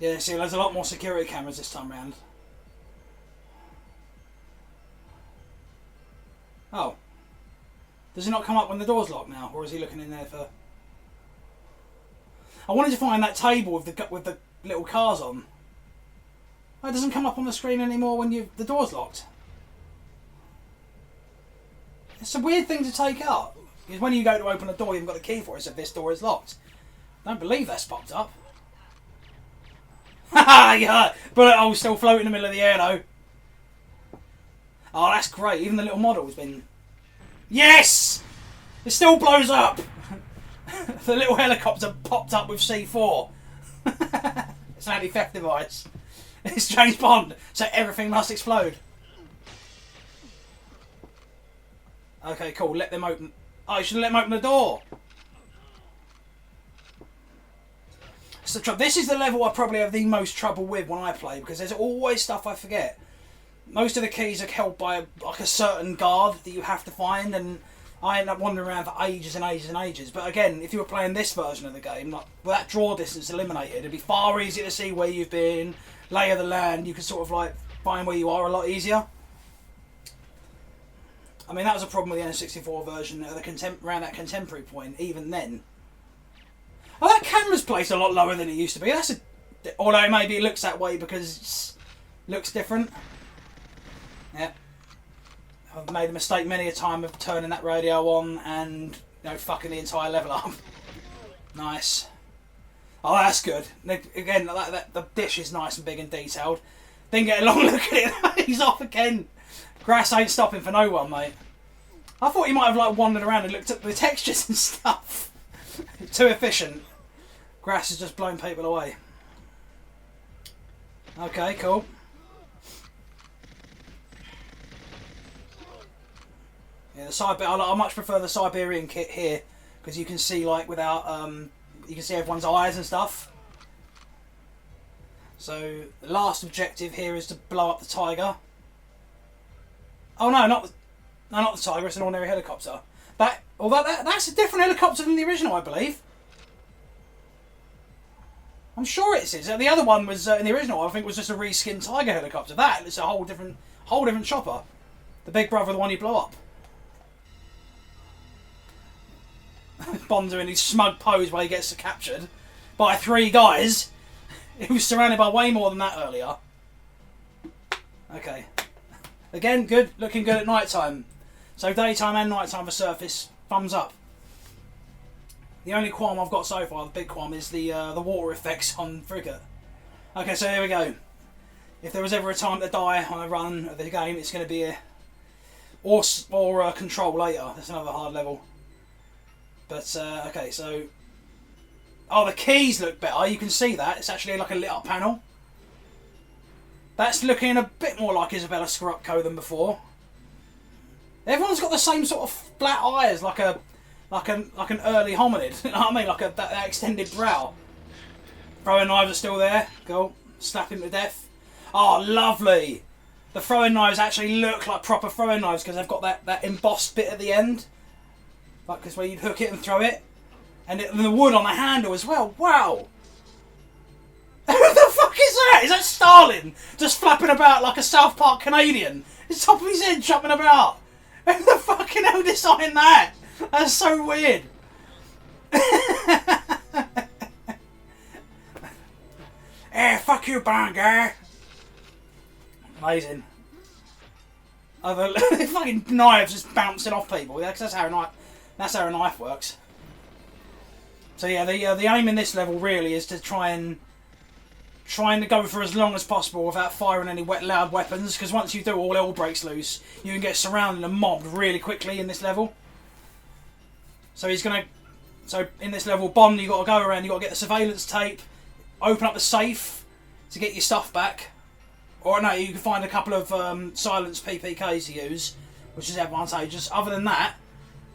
Yeah, see, there's a lot more security cameras this time round. Oh. Does it not come up when the door's locked now? Or is he looking in there for... I wanted to find that table with the little cars on. Oh, it doesn't come up on the screen anymore when the door's locked. It's a weird thing to take up. Because when you go to open a door, you haven't got the key for it, so this door is locked. I don't believe that's popped up. Haha, yeah! Bullet hole still floating in the middle of the air though. Oh, that's great. Even the little model's been... Yes! It still blows up! The little helicopter popped up with C4. It's an anti-theft device. It's James Bond, so everything must explode. Okay, cool. Let them open... Oh, you should let them open the door. So this is the level I probably have the most trouble with when I play, because there's always stuff I forget. Most of the keys are held by like a certain guard that you have to find, and I end up wandering around for ages and ages and ages. But again, if you were playing this version of the game, like with that draw distance eliminated, it'd be far easier to see where you've been, lay of the land. You can sort of like find where you are a lot easier. I mean, that was a problem with the N64 version at around that contemporary point. Even then, oh, that camera's placed a lot lower than it used to be. Although maybe it looks that way because it looks different. Yeah, I've made a mistake many a time of turning that radio on and fucking the entire level up. Nice. Oh, that's good. Again, the dish is nice and big and detailed. Didn't get a long look at it. He's off again. Grass ain't stopping for no one, mate. I thought he might have like wandered around and looked at the textures and stuff. Too efficient. Grass has just blown people away. Okay, cool. Yeah, I much prefer the Siberian kit here because you can see like without you can see everyone's eyes and stuff. So the last objective here is to blow up the Tiger. Oh no, not the Tiger. It's an ordinary helicopter. That's a different helicopter than the original, I believe. I'm sure it is. The other one was in the original. I think was just a reskinned Tiger helicopter. That is a whole different chopper. The big brother, the one you blow up. Bond's doing his smug pose while he gets captured by 3 guys. He was surrounded by way more than that earlier. Okay. Again, good. Looking good at night time. So daytime and nighttime for surface, thumbs up. The only qualm I've got so far, the big qualm, is the water effects on Frigate. Okay, so here we go. If there was ever a time to die on a run of the game, it's going to be control later. That's another hard level. But okay, so the keys look better. You can see that it's actually like a lit up panel. That's looking a bit more like Isabella Scorupco than before. Everyone's got the same sort of flat eyes, like an early hominid. You know what I mean? Like that extended brow. Throwing knives are still there. Go slap him to death. Oh, lovely. The throwing knives actually look like proper throwing knives because they've got that embossed bit at the end. Like, because where you'd hook it and throw it. And the wood on the handle as well. Wow. Who the fuck is that? Is that Stalin? Just flapping about like a South Park Canadian. His top of his head jumping about. Who the fucking hell designed that? That's so weird. Hey, fuck you, Banger. Amazing. The fucking knives just bouncing off people. That's how a knife works. So yeah, the aim in this level really is to trying to go for as long as possible without firing any loud weapons, because once you do, all hell breaks loose. You can get surrounded and mobbed really quickly in this level. So in this level, Bond, you got to go around. You got to get the surveillance tape, open up the safe to get your stuff back. Or no, you can find a couple of silenced PPKs to use, which is advantageous. Other than that,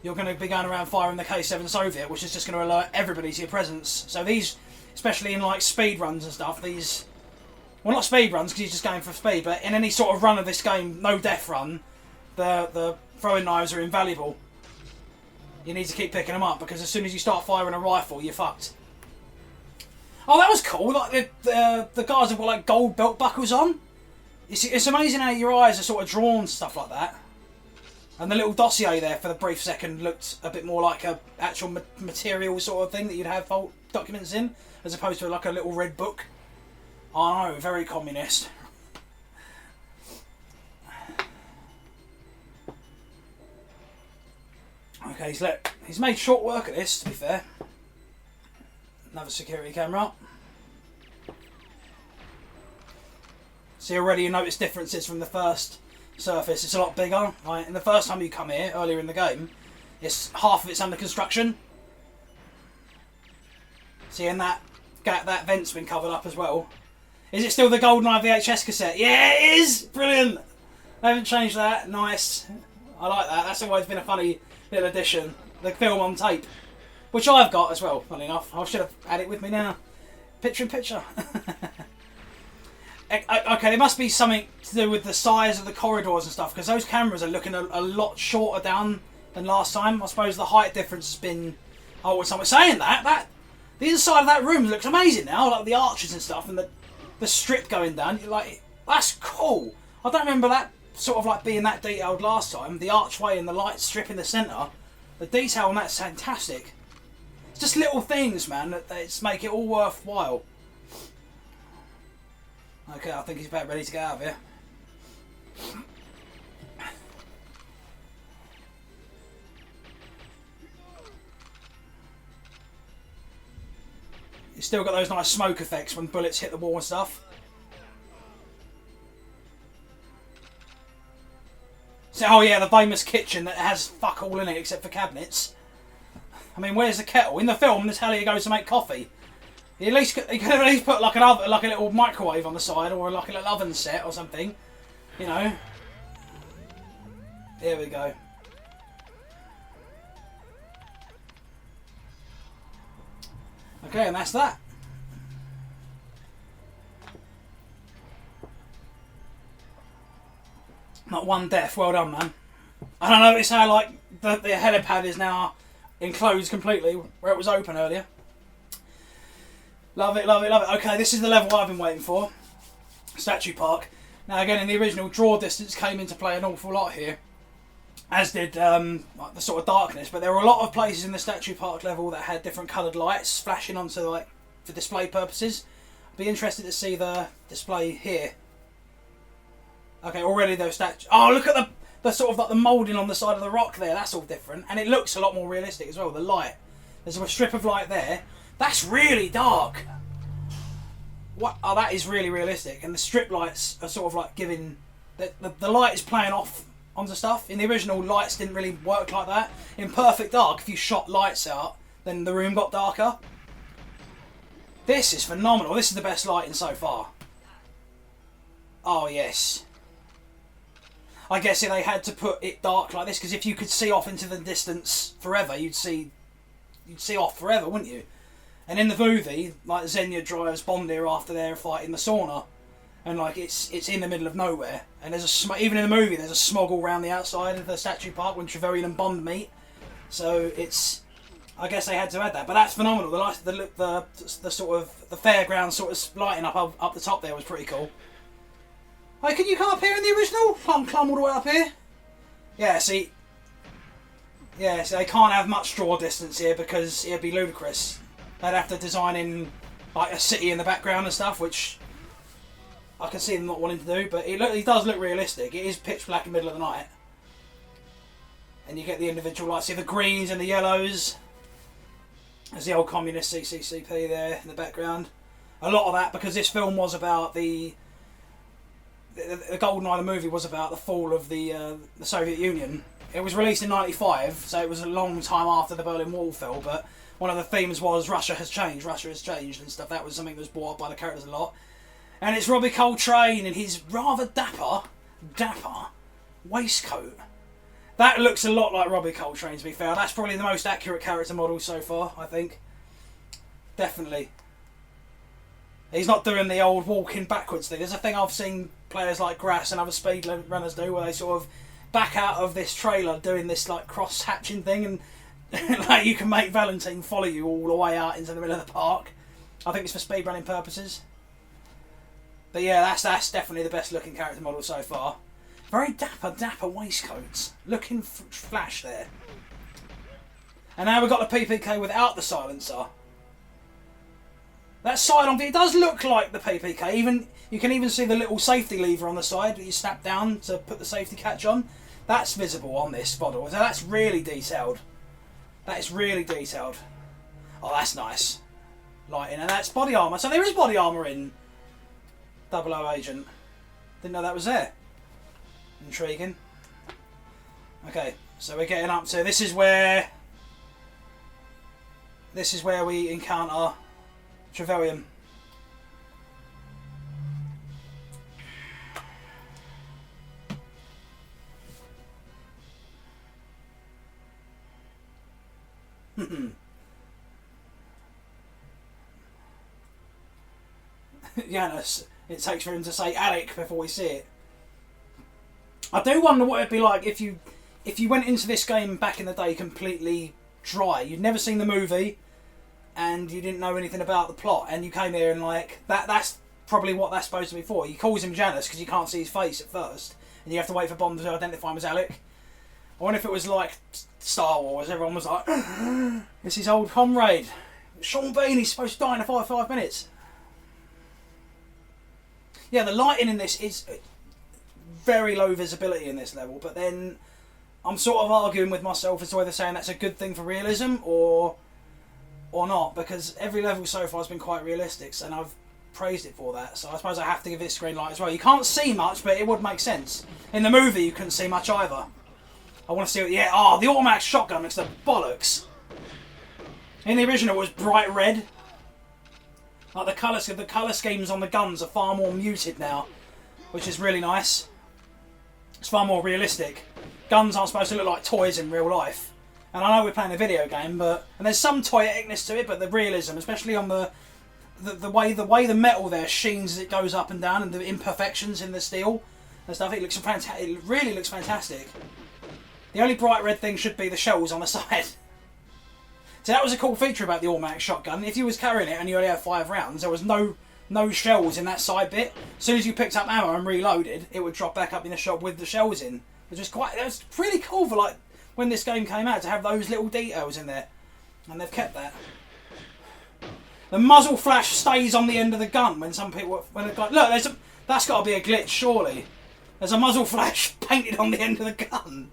you're going to be going around firing the K7 Soviet, which is just going to alert everybody to your presence. So these, especially in like speed runs and stuff, well, not speed runs because you're just going for speed, but in any sort of run of this game, no death run, the throwing knives are invaluable. You need to keep picking them up because as soon as you start firing a rifle, you're fucked. Oh, that was cool. Like the guys have got like gold belt buckles on. It's amazing how your eyes are sort of drawn to stuff like that. And the little dossier there for the brief second looked a bit more like a actual material sort of thing that you'd have vault documents in, as opposed to like a little red book. I know, very communist. Okay, he's made short work of this, to be fair. Another security camera. See, already you notice differences from the first surface. It's a lot bigger. Right? And the first time you come here, earlier in the game, half of it's under construction. See, and that vent's been covered up as well. Is it still the GoldenEye VHS cassette? Yeah, it is! Brilliant! They haven't changed that. Nice. I like that. That's always been a funny little addition. The film on tape. Which I've got as well, funny enough. I should have had it with me now. Picture in picture. Okay, there must be something to do with the size of the corridors and stuff, because those cameras are looking a lot shorter down than last time. I suppose the height difference has been... Oh, someone saying that the inside of that room looks amazing now, like the arches and stuff, and the strip going down. You're like, that's cool. I don't remember that sort of like being that detailed last time. The archway and the light strip in the centre. The detail on that's fantastic. It's just little things, man, that make it all worthwhile. Okay, I think he's about ready to get out of here. You've still got those nice smoke effects when bullets hit the wall and stuff. So, oh yeah, the famous kitchen that has fuck all in it except for cabinets. I mean, where's the kettle? In the film, this Hellier goes to make coffee. He could at least put like a little microwave on the side, or like a little oven set or something. You know. Here we go. Okay, and that's that. Not one death. Well done, man. And I notice how like the helipad is now enclosed completely where it was open earlier. Love it, love it, love it. Okay, this is the level I've been waiting for. Statue Park. Now again, in the original, draw distance came into play an awful lot here, as did like the sort of darkness. But there were a lot of places in the Statue Park level that had different coloured lights flashing onto, like, for display purposes. I'd be interested to see the display here. Okay, already those statues. Oh, look at the sort of like the moulding on the side of the rock there. That's all different, and it looks a lot more realistic as well. The light. There's a strip of light there. That's really dark. What? Oh, that is really realistic. And the strip lights are sort of like giving... The light is playing off onto stuff. In the original, lights didn't really work like that. In Perfect Dark, if you shot lights out, then the room got darker. This is phenomenal. This is the best lighting so far. Oh, yes. I guess they had to put it dark like this, because if you could see off into the distance forever, you'd see off forever, wouldn't you? And in the movie, like Xenia drives Bond here after their fight in the sauna, and like it's in the middle of nowhere, and there's even in the movie there's a smog all around the outside of the statue park when Trevelyan and Bond meet. So it's, I guess they had to add that, but that's phenomenal. The light, the sort of the fairground sort of lighting up the top there was pretty cool. Hey, can you come up here in the original? Climb all the way up here. Yeah, see. Yeah, so they can't have much draw distance here because it'd be ludicrous. They'd have to design in like a city in the background and stuff, which I can see them not wanting to do, but it does look realistic. It is pitch black in the middle of the night. And you get the individual lights. See the greens and the yellows. There's the old communist CCCP there in the background. A lot of that, because this film was about the GoldenEye, the movie, was about the fall of the Soviet Union. It was released in '95, so it was a long time after the Berlin Wall fell, but one of the themes was Russia has changed and stuff. That was something that was brought up by the characters a lot. And it's Robbie Coltrane in his rather dapper waistcoat. That looks a lot like Robbie Coltrane, to be fair. That's probably the most accurate character model so far, I think. Definitely. He's not doing the old walking backwards thing. There's a thing I've seen players like Grass and other speed runners do, where they sort of back out of this trailer doing this like cross-hatching thing, and like you can make Valentine follow you all the way out into the middle of the park. I think it's for speed running purposes. But yeah, that's definitely the best looking character model so far. Very dapper waistcoats. Looking flash there. And now we've got the PPK without the silencer. That side on it does look like the PPK. Even you can even see the little safety lever on the side that you snap down to put the safety catch on. That's visible on this model. So that's really detailed. That is really detailed. Oh, that's nice. Lighting, and that's body armour. So there is body armour in 00 Agent. Didn't know that was there. Intriguing. Okay, so we're getting up to this is where we encounter Trevelyan. Yanis, it takes for him to say Alec before we see it. I do wonder what it'd be like if you went into this game back in the day completely dry. You'd never seen the movie and you didn't know anything about the plot, and you came here and like that's probably what that's supposed to be for. He calls him Janus because you can't see his face at first, and you have to wait for Bond to identify him as Alec. I wonder if it was like Star Wars, everyone was like, it's his old comrade. Sean Bean, he's supposed to die in 5 minutes. Yeah, the lighting in this is very low visibility in this level, but then I'm sort of arguing with myself as to whether saying that's a good thing for realism or not, because every level so far has been quite realistic, and I've praised it for that, so I suppose I have to give this green light as well. You can't see much, but it would make sense. In the movie you couldn't see much either. I want to see it, yeah, the automatic shotgun looks the bollocks. In the original it was bright red. Like the colour schemes on the guns are far more muted now, which is really nice. It's far more realistic. Guns aren't supposed to look like toys in real life. And I know we're playing a video game, and there's some toyeticness to it, but the realism, especially on the way the metal there sheens as it goes up and down, and the imperfections in the steel and stuff, it looks fantastic. It really looks fantastic. The only bright red thing should be the shells on the side. So that was a cool feature about the automatic shotgun. If you was carrying it and you only had 5 rounds, there was no shells in that side bit. As soon as you picked up ammo and reloaded, it would drop back up in the shop with the shells in. Which was that was pretty cool for like when this game came out, to have those little details in there. And they've kept that. The muzzle flash stays on the end of the gun when some people look, that's got to be a glitch, surely. There's a muzzle flash painted on the end of the gun.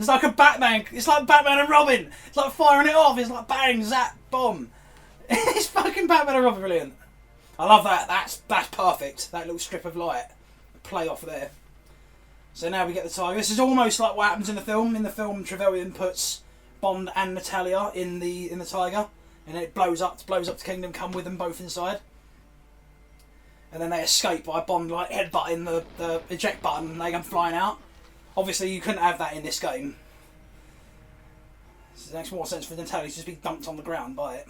It's like a Batman. It's like Batman and Robin. It's like firing it off. It's like bang, zap, bomb. It's fucking Batman and Robin, brilliant. I love that. That's perfect. That little strip of light, play off there. So now we get the Tiger. This is almost like what happens in the film. In the film, Trevelyan puts Bond and Natalia in the Tiger, and then it blows up to Kingdom Come with them both inside. And then they escape by Bond like headbutting the eject button, and they come flying out. Obviously, you couldn't have that in this game. So it makes more sense for Natalia to just be dumped on the ground by it.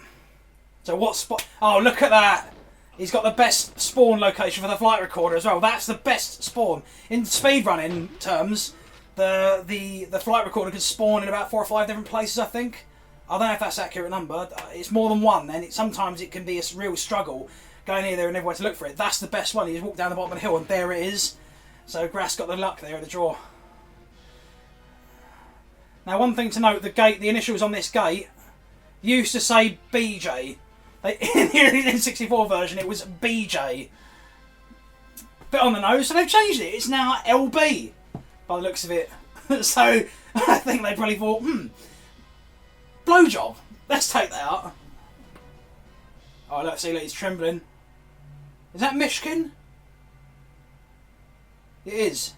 So what spot? Oh, look at that! He's got the best spawn location for the flight recorder as well. That's the best spawn. In speedrunning terms, the flight recorder can spawn in about 4 or 5 different places, I think. I don't know if that's an accurate number. It's more than one, and sometimes it can be a real struggle going here, there, and everywhere to look for it. That's the best one. You just walk down the bottom of the hill, and there it is. So Grass got the luck there at the draw. Now, one thing to note: the initials on this gate used to say BJ. In the N64 version, it was BJ. Bit on the nose, so they've changed it. It's now LB, by the looks of it. So I think they probably thought, blowjob. Let's take that out. Oh, look, see, look, he's trembling. Is that Mishkin? It is.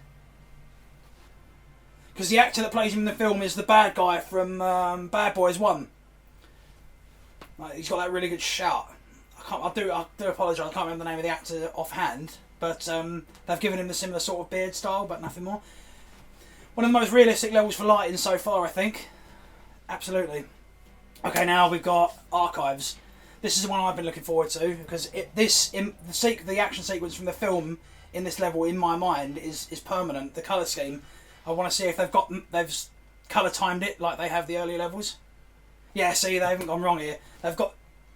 Because the actor that plays him in the film is the bad guy from Bad Boys 1. Like, he's got that really good shout. I do apologise, I can't remember the name of the actor offhand, but they've given him the similar sort of beard style, but nothing more. One of the most realistic levels for lighting so far, I think. Absolutely. Okay, now we've got Archives. This is the one I've been looking forward to, because the action sequence from the film in this level, in my mind, is permanent. The colour scheme, I want to see if they've colour timed it like they have the earlier levels. Yeah, see, they haven't gone wrong here.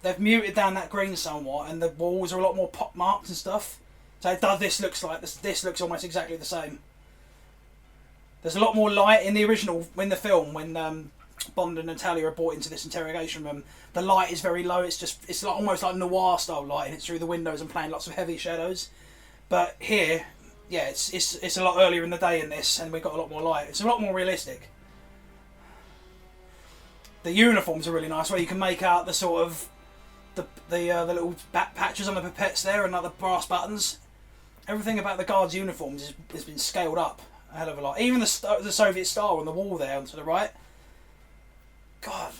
They've muted down that green somewhat, and the walls are a lot more pock-marked and stuff. So this looks almost exactly the same. There's a lot more light in the original, in the film, when Bond and Natalia are brought into this interrogation room. The light is very low. It's like almost like noir style light, and it's through the windows and playing lots of heavy shadows. But here, yeah, it's a lot earlier in the day in this, and we've got a lot more light. It's a lot more realistic. The uniforms are really nice, where you can make out the sort of the little back patches on the pipettes there, and like the brass buttons. Everything about the guards' uniforms has been scaled up a hell of a lot. Even the Soviet star on the wall there to the right. God,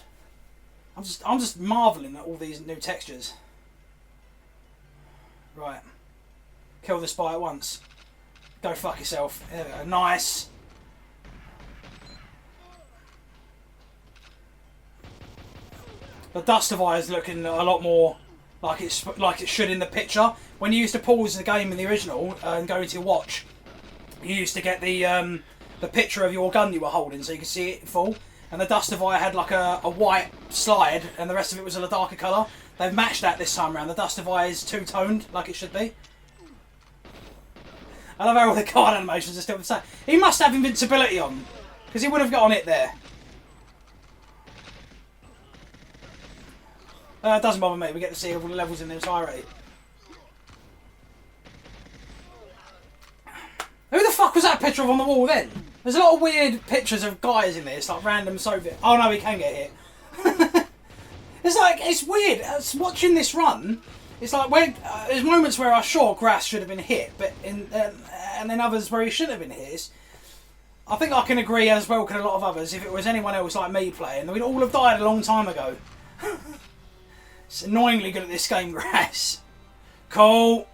I'm just marvelling at all these new textures. Right, kill the spy at once. Go fuck yourself. There we go. Nice. The dust device is looking a lot more like it should in the picture. When you used to pause the game in the original and go into your watch, you used to get the picture of your gun you were holding, so you could see it full. And the dust device had like a white slide, and the rest of it was a darker colour. They've matched that this time around. The dust device is two-toned, like it should be. I love how all the card animations are still the same. He must have invincibility on, because he would have got on it there. It doesn't bother me, we get to see all the levels in their entirety. Who the fuck was that picture of on the wall then? There's a lot of weird pictures of guys in there, it's like random Soviet. Oh no, we can get hit. It's weird. Watching this run, it's like there's moments where I'm sure Grass should have been hit, but and then others where he shouldn't have been hit. I think I can agree, as well can a lot of others, if it was anyone else like me playing, we'd all have died a long time ago. It's annoyingly good at this game, Grass. Cool.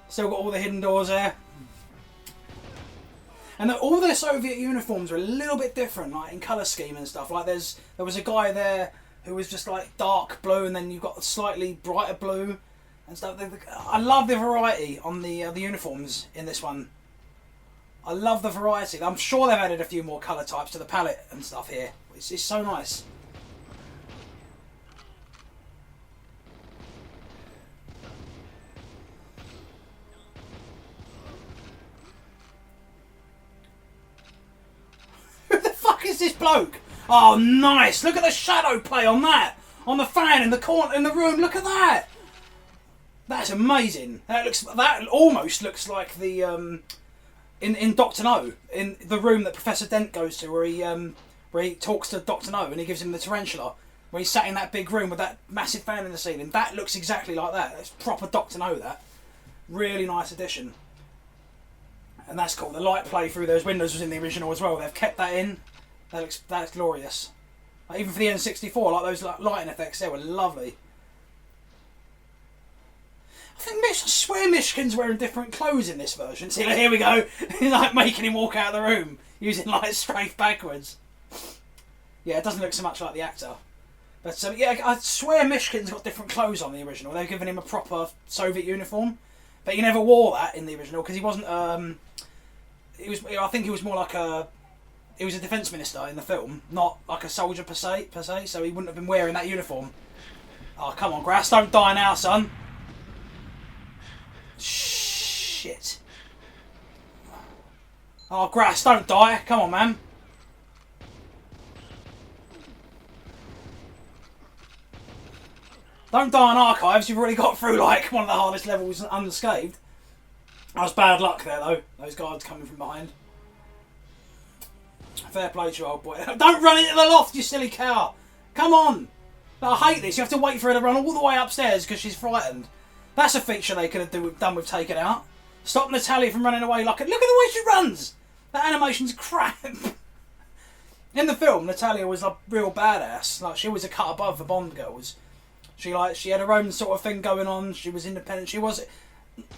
Still got all the hidden doors there. And all the Soviet uniforms are a little bit different, like in colour scheme and stuff. Like there was a guy there who was just like dark blue, and then you've got slightly brighter blue and stuff. I love the variety on the uniforms in this one. I love the variety. I'm sure they've added a few more colour types to the palette and stuff here. It's so nice. Who the fuck is this bloke? Oh, nice! Look at the shadow play on that, on the fan in the corner in the room. Look at that. That's amazing. That almost looks like the in Doctor No, in the room that Professor Dent goes to, where he talks to Doctor No and he gives him the tarantula, where he's sat in that big room with that massive fan in the ceiling. That looks exactly like that. It's proper Doctor No. That really nice addition, and that's cool. The light play through those windows was in the original as well. They've kept that in. That's glorious. Like, even for the N64, like those lighting effects there were lovely. I swear Mishkin's wearing different clothes in this version. See, here we go. He's like making him walk out of the room using like strafe backwards. Yeah, it doesn't look so much like the actor. But yeah, I swear Mishkin's got different clothes on the original. They've given him a proper Soviet uniform, but he never wore that in the original because he wasn't. I think he was more like he was a defence minister in the film, not like a soldier per se. So he wouldn't have been wearing that uniform. Oh, come on, Grass, don't die now, son. Shit. Oh, Grass, don't die. Come on, man. Don't die on Archives. You've already got through like one of the hardest levels unscathed. That was bad luck there, though. Those guards coming from behind. Fair play to you, old boy. Don't run into the loft, you silly cow. Come on. I hate this. You have to wait for her to run all the way upstairs because she's frightened. That's a feature they could have done with taking out. Stop Natalia from running away like a... Look at the way she runs! That animation's crap. In the film, Natalia was a real badass. Like, she was a cut above the Bond girls. She had her own sort of thing going on. She was independent. She was...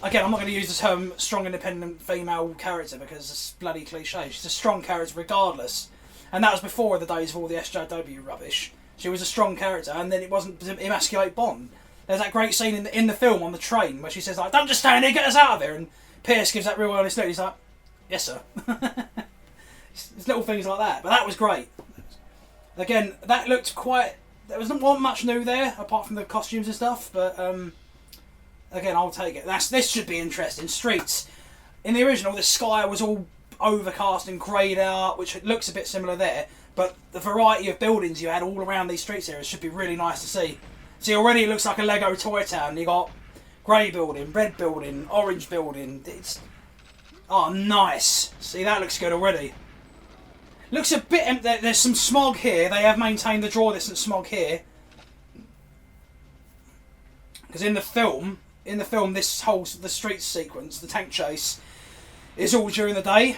Again, I'm not going to use the term strong, independent female character because it's bloody cliche. She's a strong character regardless. And that was before the days of all the SJW rubbish. She was a strong character, and then it wasn't to emasculate Bond. There's that great scene in the film on the train where she says, like, don't just stand here, get us out of here. And Pierce gives that real honest look. He's like, yes, sir. It's little things like that. But that was great. Again, that looked quite... There wasn't much new there, apart from the costumes and stuff. But, again, I'll take it. This should be interesting. Streets. In the original, the sky was all overcast and greyed out, which looks a bit similar there. But the variety of buildings you had all around these streets areas should be really nice to see. See, already it looks like a Lego toy town. You got grey building, red building, orange building. Oh, nice. See, that looks good already. Looks a bit... There's some smog here. They have maintained the draw distance smog here. Because in the film, the street sequence, the tank chase, is all during the day.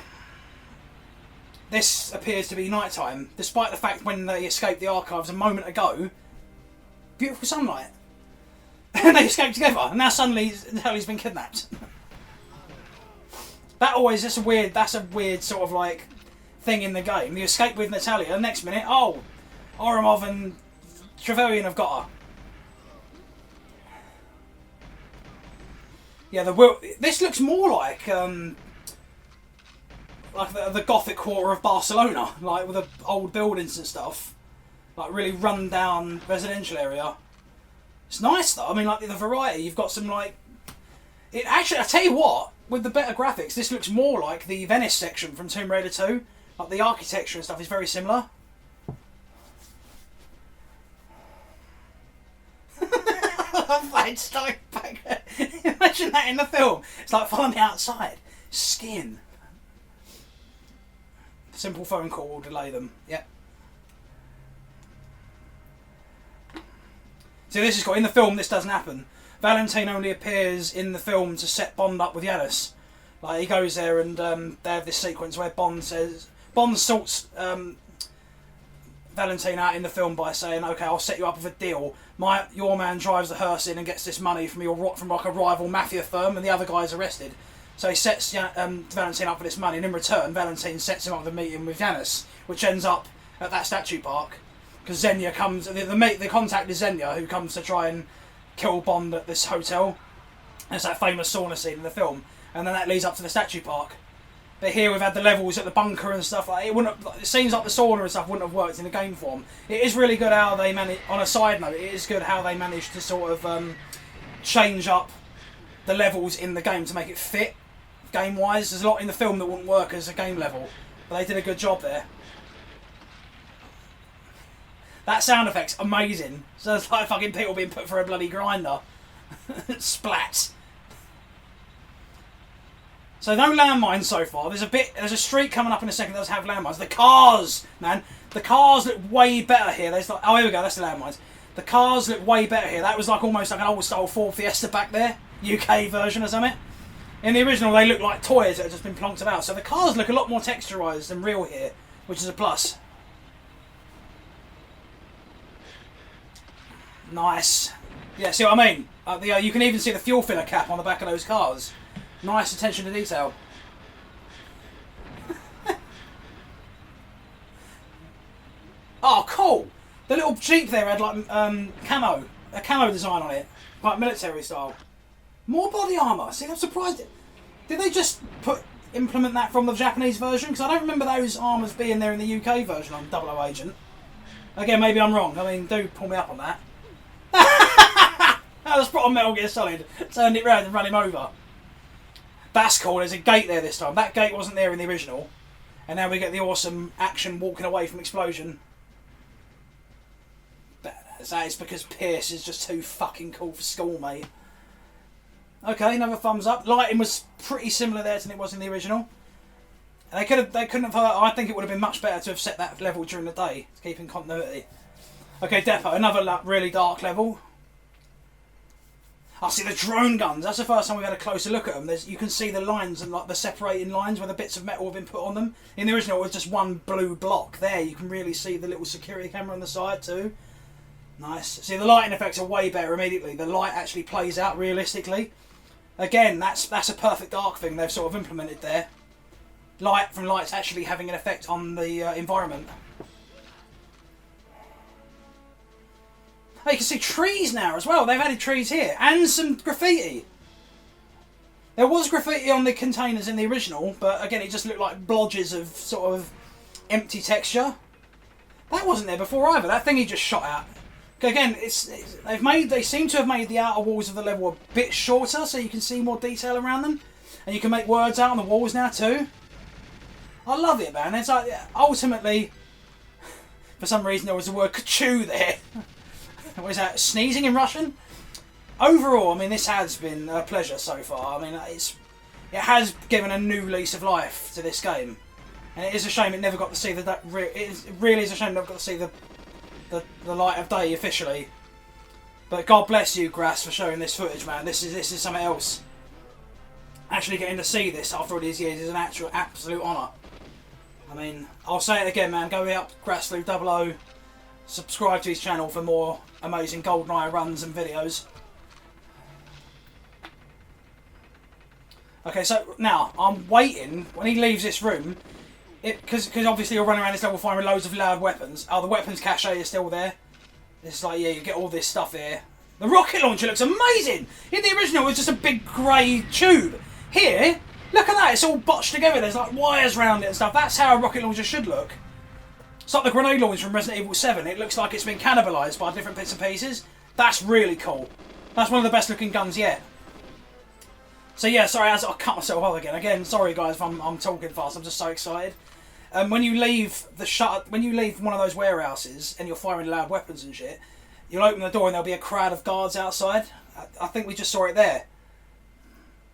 This appears to be nighttime, despite the fact when they escaped the archives a moment ago, beautiful sunlight. And they escaped together, and now suddenly Natalie's been kidnapped. That's a weird sort of like thing in the game. You escape with Natalia, and next minute, oh, Oramov and Trevelyan have got her. Yeah, this looks more like the Gothic quarter of Barcelona, like with the old buildings and stuff, like really run down residential area. It's nice though. I mean, like the variety. You've got some like. It actually, I tell you what, with the better graphics, this looks more like the Venice section from Tomb Raider 2. Like the architecture and stuff is very similar. Imagine that in the film. It's like following me outside, skiing. Simple phone call will delay them. Yep. So this is cool. In the film, this doesn't happen. Valentine only appears in the film to set Bond up with Yanis. Like he goes there and they have this sequence where Bond sorts Valentine out in the film by saying, "Okay, I'll set you up with a deal. Your man drives the hearse in and gets this money from like a rival mafia firm, and the other guy's arrested." So he sets Valentine up for this money, and in return, Valentine sets him up with a meeting with Janice, which ends up at that statue park. Because Xenia comes, the contact is Xenia, who comes to try and kill Bond at this hotel. And it's that famous sauna scene in the film. And then that leads up to the statue park. But here we've had the levels at the bunker and stuff. Like it seems like the sauna and stuff wouldn't have worked in the game form. It is really good how they manage. On a side note, it is good how they managed to sort of change up the levels in the game to make it fit game-wise. There's a lot in the film that wouldn't work as a game level, but they did a good job there. That sound effect's amazing. So it's like fucking people being put for a bloody grinder. Splat. So no landmines so far. There's a street coming up in a second that does have landmines. The cars, man. The cars look way better here. There's like, oh, here we go. That's the landmines. The cars look way better here. That was like almost like an old style Ford Fiesta back there. UK version or something. In the original, they look like toys that have just been plonked about. So the cars look a lot more texturised than real here, which is a plus. Nice. Yeah, see what I mean? You can even see the fuel filler cap on the back of those cars. Nice attention to detail. Oh, cool! The little Jeep there had like a camo design on it, like military style. More body armour. See, I'm surprised. Did they just implement that from the Japanese version? Because I don't remember those armours being there in the UK version on 00 Agent. Again, maybe I'm wrong. I mean, do pull me up on that. That was put on Metal Gear Solid. Turned it round and ran him over. That's cool. There's a gate there this time. That gate wasn't there in the original. And now we get the awesome action walking away from explosion. That is because Pierce is just too fucking cool for school, mate. Okay, another thumbs up. Lighting was pretty similar there than it was in the original. And they couldn't have. I think it would have been much better to have set that level during the day to keep in continuity. Okay, Depot, another really dark level. I see the drone guns. That's the first time we've had a closer look at them. You can see the lines and like the separating lines where the bits of metal have been put on them. In the original, it was just one blue block. There, you can really see the little security camera on the side too. Nice. See, the lighting effects are way better immediately. The light actually plays out realistically. Again, that's a Perfect Dark thing they've sort of implemented there. Light from lights actually having an effect on the environment. Oh, you can see trees now as well. They've added trees here. And some graffiti. There was graffiti on the containers in the original, but again, it just looked like blodges of sort of empty texture. That wasn't there before either. That thing he just shot at. Again, they seem to have made the outer walls of the level a bit shorter, so you can see more detail around them, and you can make words out on the walls now too. I love it, man. It's like ultimately, for some reason, there was the word "kachu" there. What is that? Sneezing in Russian? Overall, I mean, this has been a pleasure so far. I mean, it has given a new lease of life to this game, and it is a shame it never got to see it really is a shame it never got to see the light of day officially. But God bless you, Grass, for showing this footage, man. This is something else. Actually getting to see this after all these years is an absolute honour. I mean, I'll say it again, man. Go up Grass through 00. Subscribe to his channel for more amazing GoldenEye runs and videos. Okay, so now I'm waiting when he leaves this room, because obviously you're running around this level firing loads of loud weapons. Oh, the weapons cache is still there. It's like, yeah, you get all this stuff here. The rocket launcher looks amazing. In the original, it was just a big grey tube. Here, look at that. It's all botched together. There's like wires around it and stuff. That's how a rocket launcher should look. It's like the grenade launcher from Resident Evil 7. It looks like it's been cannibalised by different bits and pieces. That's really cool. That's one of the best looking guns yet. So yeah, sorry, I'll cut myself off again. Again, sorry guys if I'm talking fast. I'm just so excited. When you leave one of those warehouses and you're firing loud weapons and shit, you'll open the door and there'll be a crowd of guards outside. I think we just saw it there.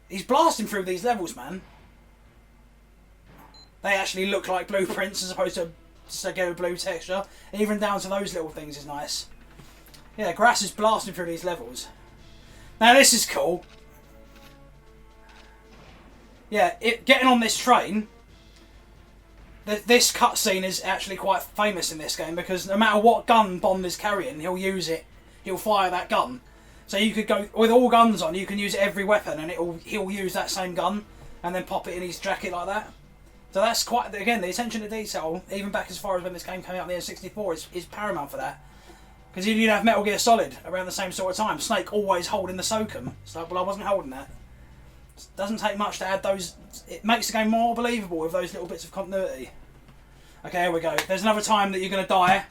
He's blasting through these levels, man. They actually look like blueprints as opposed to just a go blue texture. Even down to those little things is nice. Yeah, Grass is blasting through these levels. Now this is cool. Yeah, getting on this train. This cutscene is actually quite famous in this game because no matter what gun Bond is carrying, he'll use it. He'll fire that gun. So you could go with all guns on. You can use every weapon, and he'll use that same gun. and then pop it in his jacket like that. So that's quite, again, the attention to detail, even back as far as when this game came out on the N64, is paramount for that. Because you'd have Metal Gear Solid around the same sort of time. Snake always holding the Soakum. It's like, well, I wasn't holding that. It doesn't take much to add those. It makes the game more believable with those little bits of continuity. Okay, here we go. There's another time that you're going to die.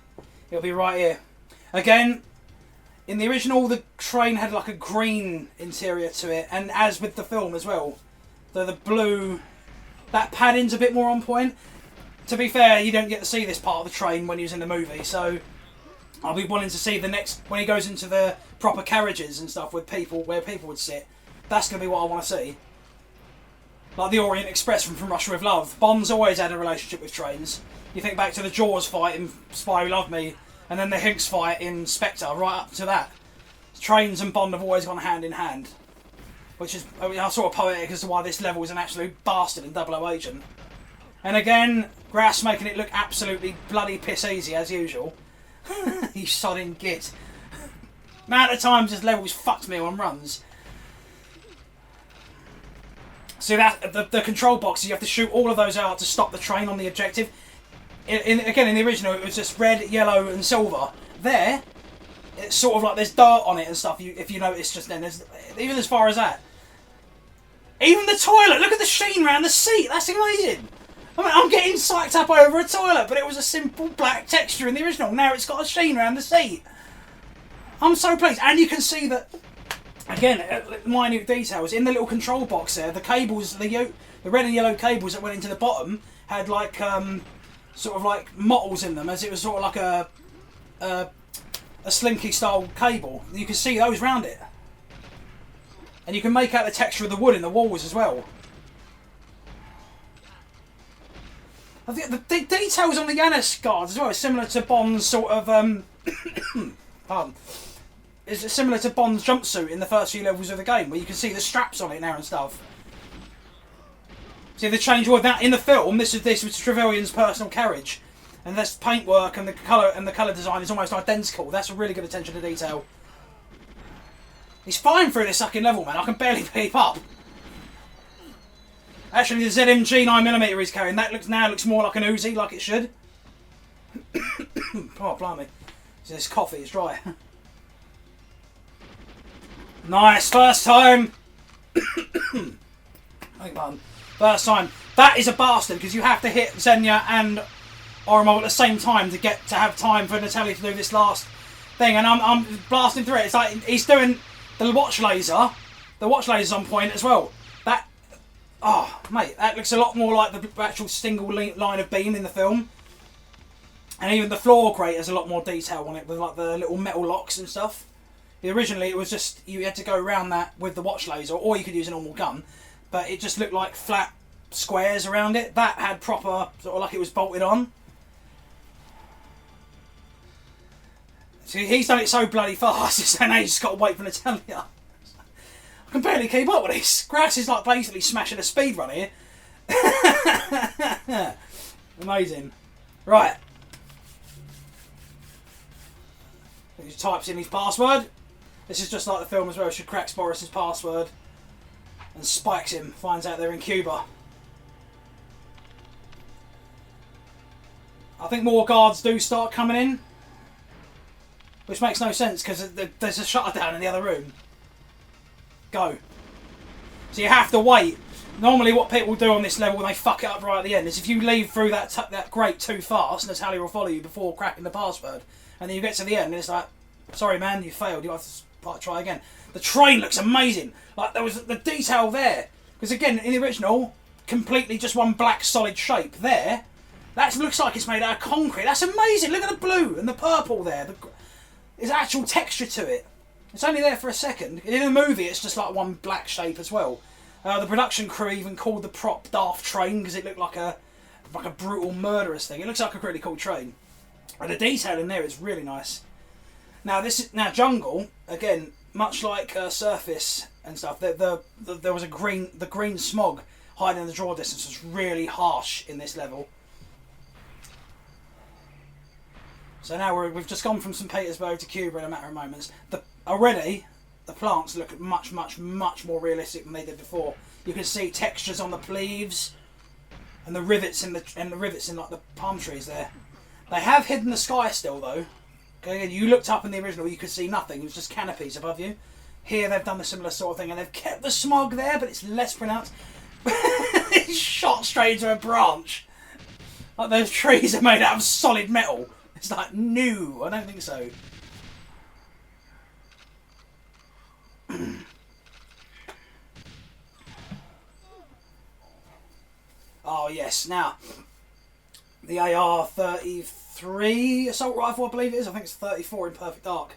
It'll be right here. Again, in the original, the train had like a green interior to it, and as with the film as well. So the blue, that padding's a bit more on point. To be fair, you don't get to see this part of the train when he was in the movie, so I'll be wanting to see the next, when he goes into the proper carriages and stuff with people, where people would sit. That's going to be what I want to see. Like the Orient Express from Russia with Love. Bond's always had a relationship with trains. You think back to the Jaws fight in Spy Who Loved Me, and then the Hinks fight in Spectre, right up to that. Trains and Bond have always gone hand in hand. Which is sort of poetic as to why this level is an absolute bastard in 00 Agent. And again, Grass making it look absolutely bloody piss easy as usual. You sodding git. Amount of times this level's fucked me on runs. See that the control boxes, you have to shoot all of those out to stop the train on the objective. Again, in the original, it was just red, yellow, and silver. There, it's sort of like there's dirt on it and stuff. If you notice just then, there's even as far as that. Even the toilet. Look at the sheen around the seat. That's amazing. I mean, I'm getting psyched up over a toilet, but it was a simple black texture in the original. Now it's got a sheen around the seat. I'm so pleased. And you can see that, again, minute details. In the little control box there, the cables, the red and yellow cables that went into the bottom had like, sort of like mottles in them, as it was sort of like a slinky style cable. You can see those round it. And you can make out the texture of the wood in the walls as well. I think the details on the Janus guards as well is similar to Bond's sort of pardon. It's similar to Bond's jumpsuit in the first few levels of the game, where you can see the straps on it now and stuff. See the change with that in the film. This was Trevelyan's personal carriage, and this paintwork and the colour design is almost identical. That's a really good attention to detail. He's flying through this fucking level, man. I can barely keep up. Actually, the ZMG 9mm he's carrying, that now looks more like an Uzi, like it should. Oh, blimey. This coffee is dry. Nice, first time. First time. That is a bastard, because you have to hit Xenia and Oromov at the same time to have time for Natalia to do this last thing. And I'm blasting through it. It's like he's doing the watch laser. The watch laser's on point as well. Oh, mate, that looks a lot more like the actual single line of beam in the film. And even the floor grate has a lot more detail on it, with like the little metal locks and stuff. Originally, it was just, you had to go around that with the watch laser, or you could use a normal gun. But it just looked like flat squares around it. That had proper, sort of like it was bolted on. See, he's done it so bloody fast, and now you just got to wait for Natalia. I can barely keep up with this. Grass is like basically smashing a speed run here. Amazing. Right. He types in his password. This is just like the film as well. She cracks Boris's password and spikes him. Finds out they're in Cuba. I think more guards do start coming in, which makes no sense because there's a shutter down in the other room. Go. So you have to wait. Normally what people do on this level when they fuck it up right at the end is if you leave through that grate too fast, Natalia will follow you before cracking the password. And then you get to the end and it's like, sorry man, you failed, you have to try again. The train looks amazing. Like there was the detail there. Because again, in the original, completely just one black solid shape. There, that looks like it's made out of concrete. That's amazing. Look at the blue and the purple there. There's actual texture to it. It's only there for a second. In the movie, it's just like one black shape as well. The production crew even called the prop Daft Train because it looked like a brutal murderous thing. It looks like a really cool train. And the detail in there is really nice. Now Jungle, again, much like Surface and stuff, there was the green smog hiding in the draw distance was really harsh in this level. So now we've just gone from St. Petersburg to Cuba in a matter of moments. Already, the plants look much, much, much more realistic than they did before. You can see textures on the pleaves and the rivets in like the palm trees there. They have hidden the sky still though. Okay, you looked up in the original, you could see nothing. It was just canopies above you. Here they've done a similar sort of thing, and they've kept the smog there, but it's less pronounced. It's shot straight into a branch. Like those trees are made out of solid metal. It's like, no, I don't think so. Oh yes, now the AR-33 assault rifle, I believe it is. I think it's 34 in Perfect Dark.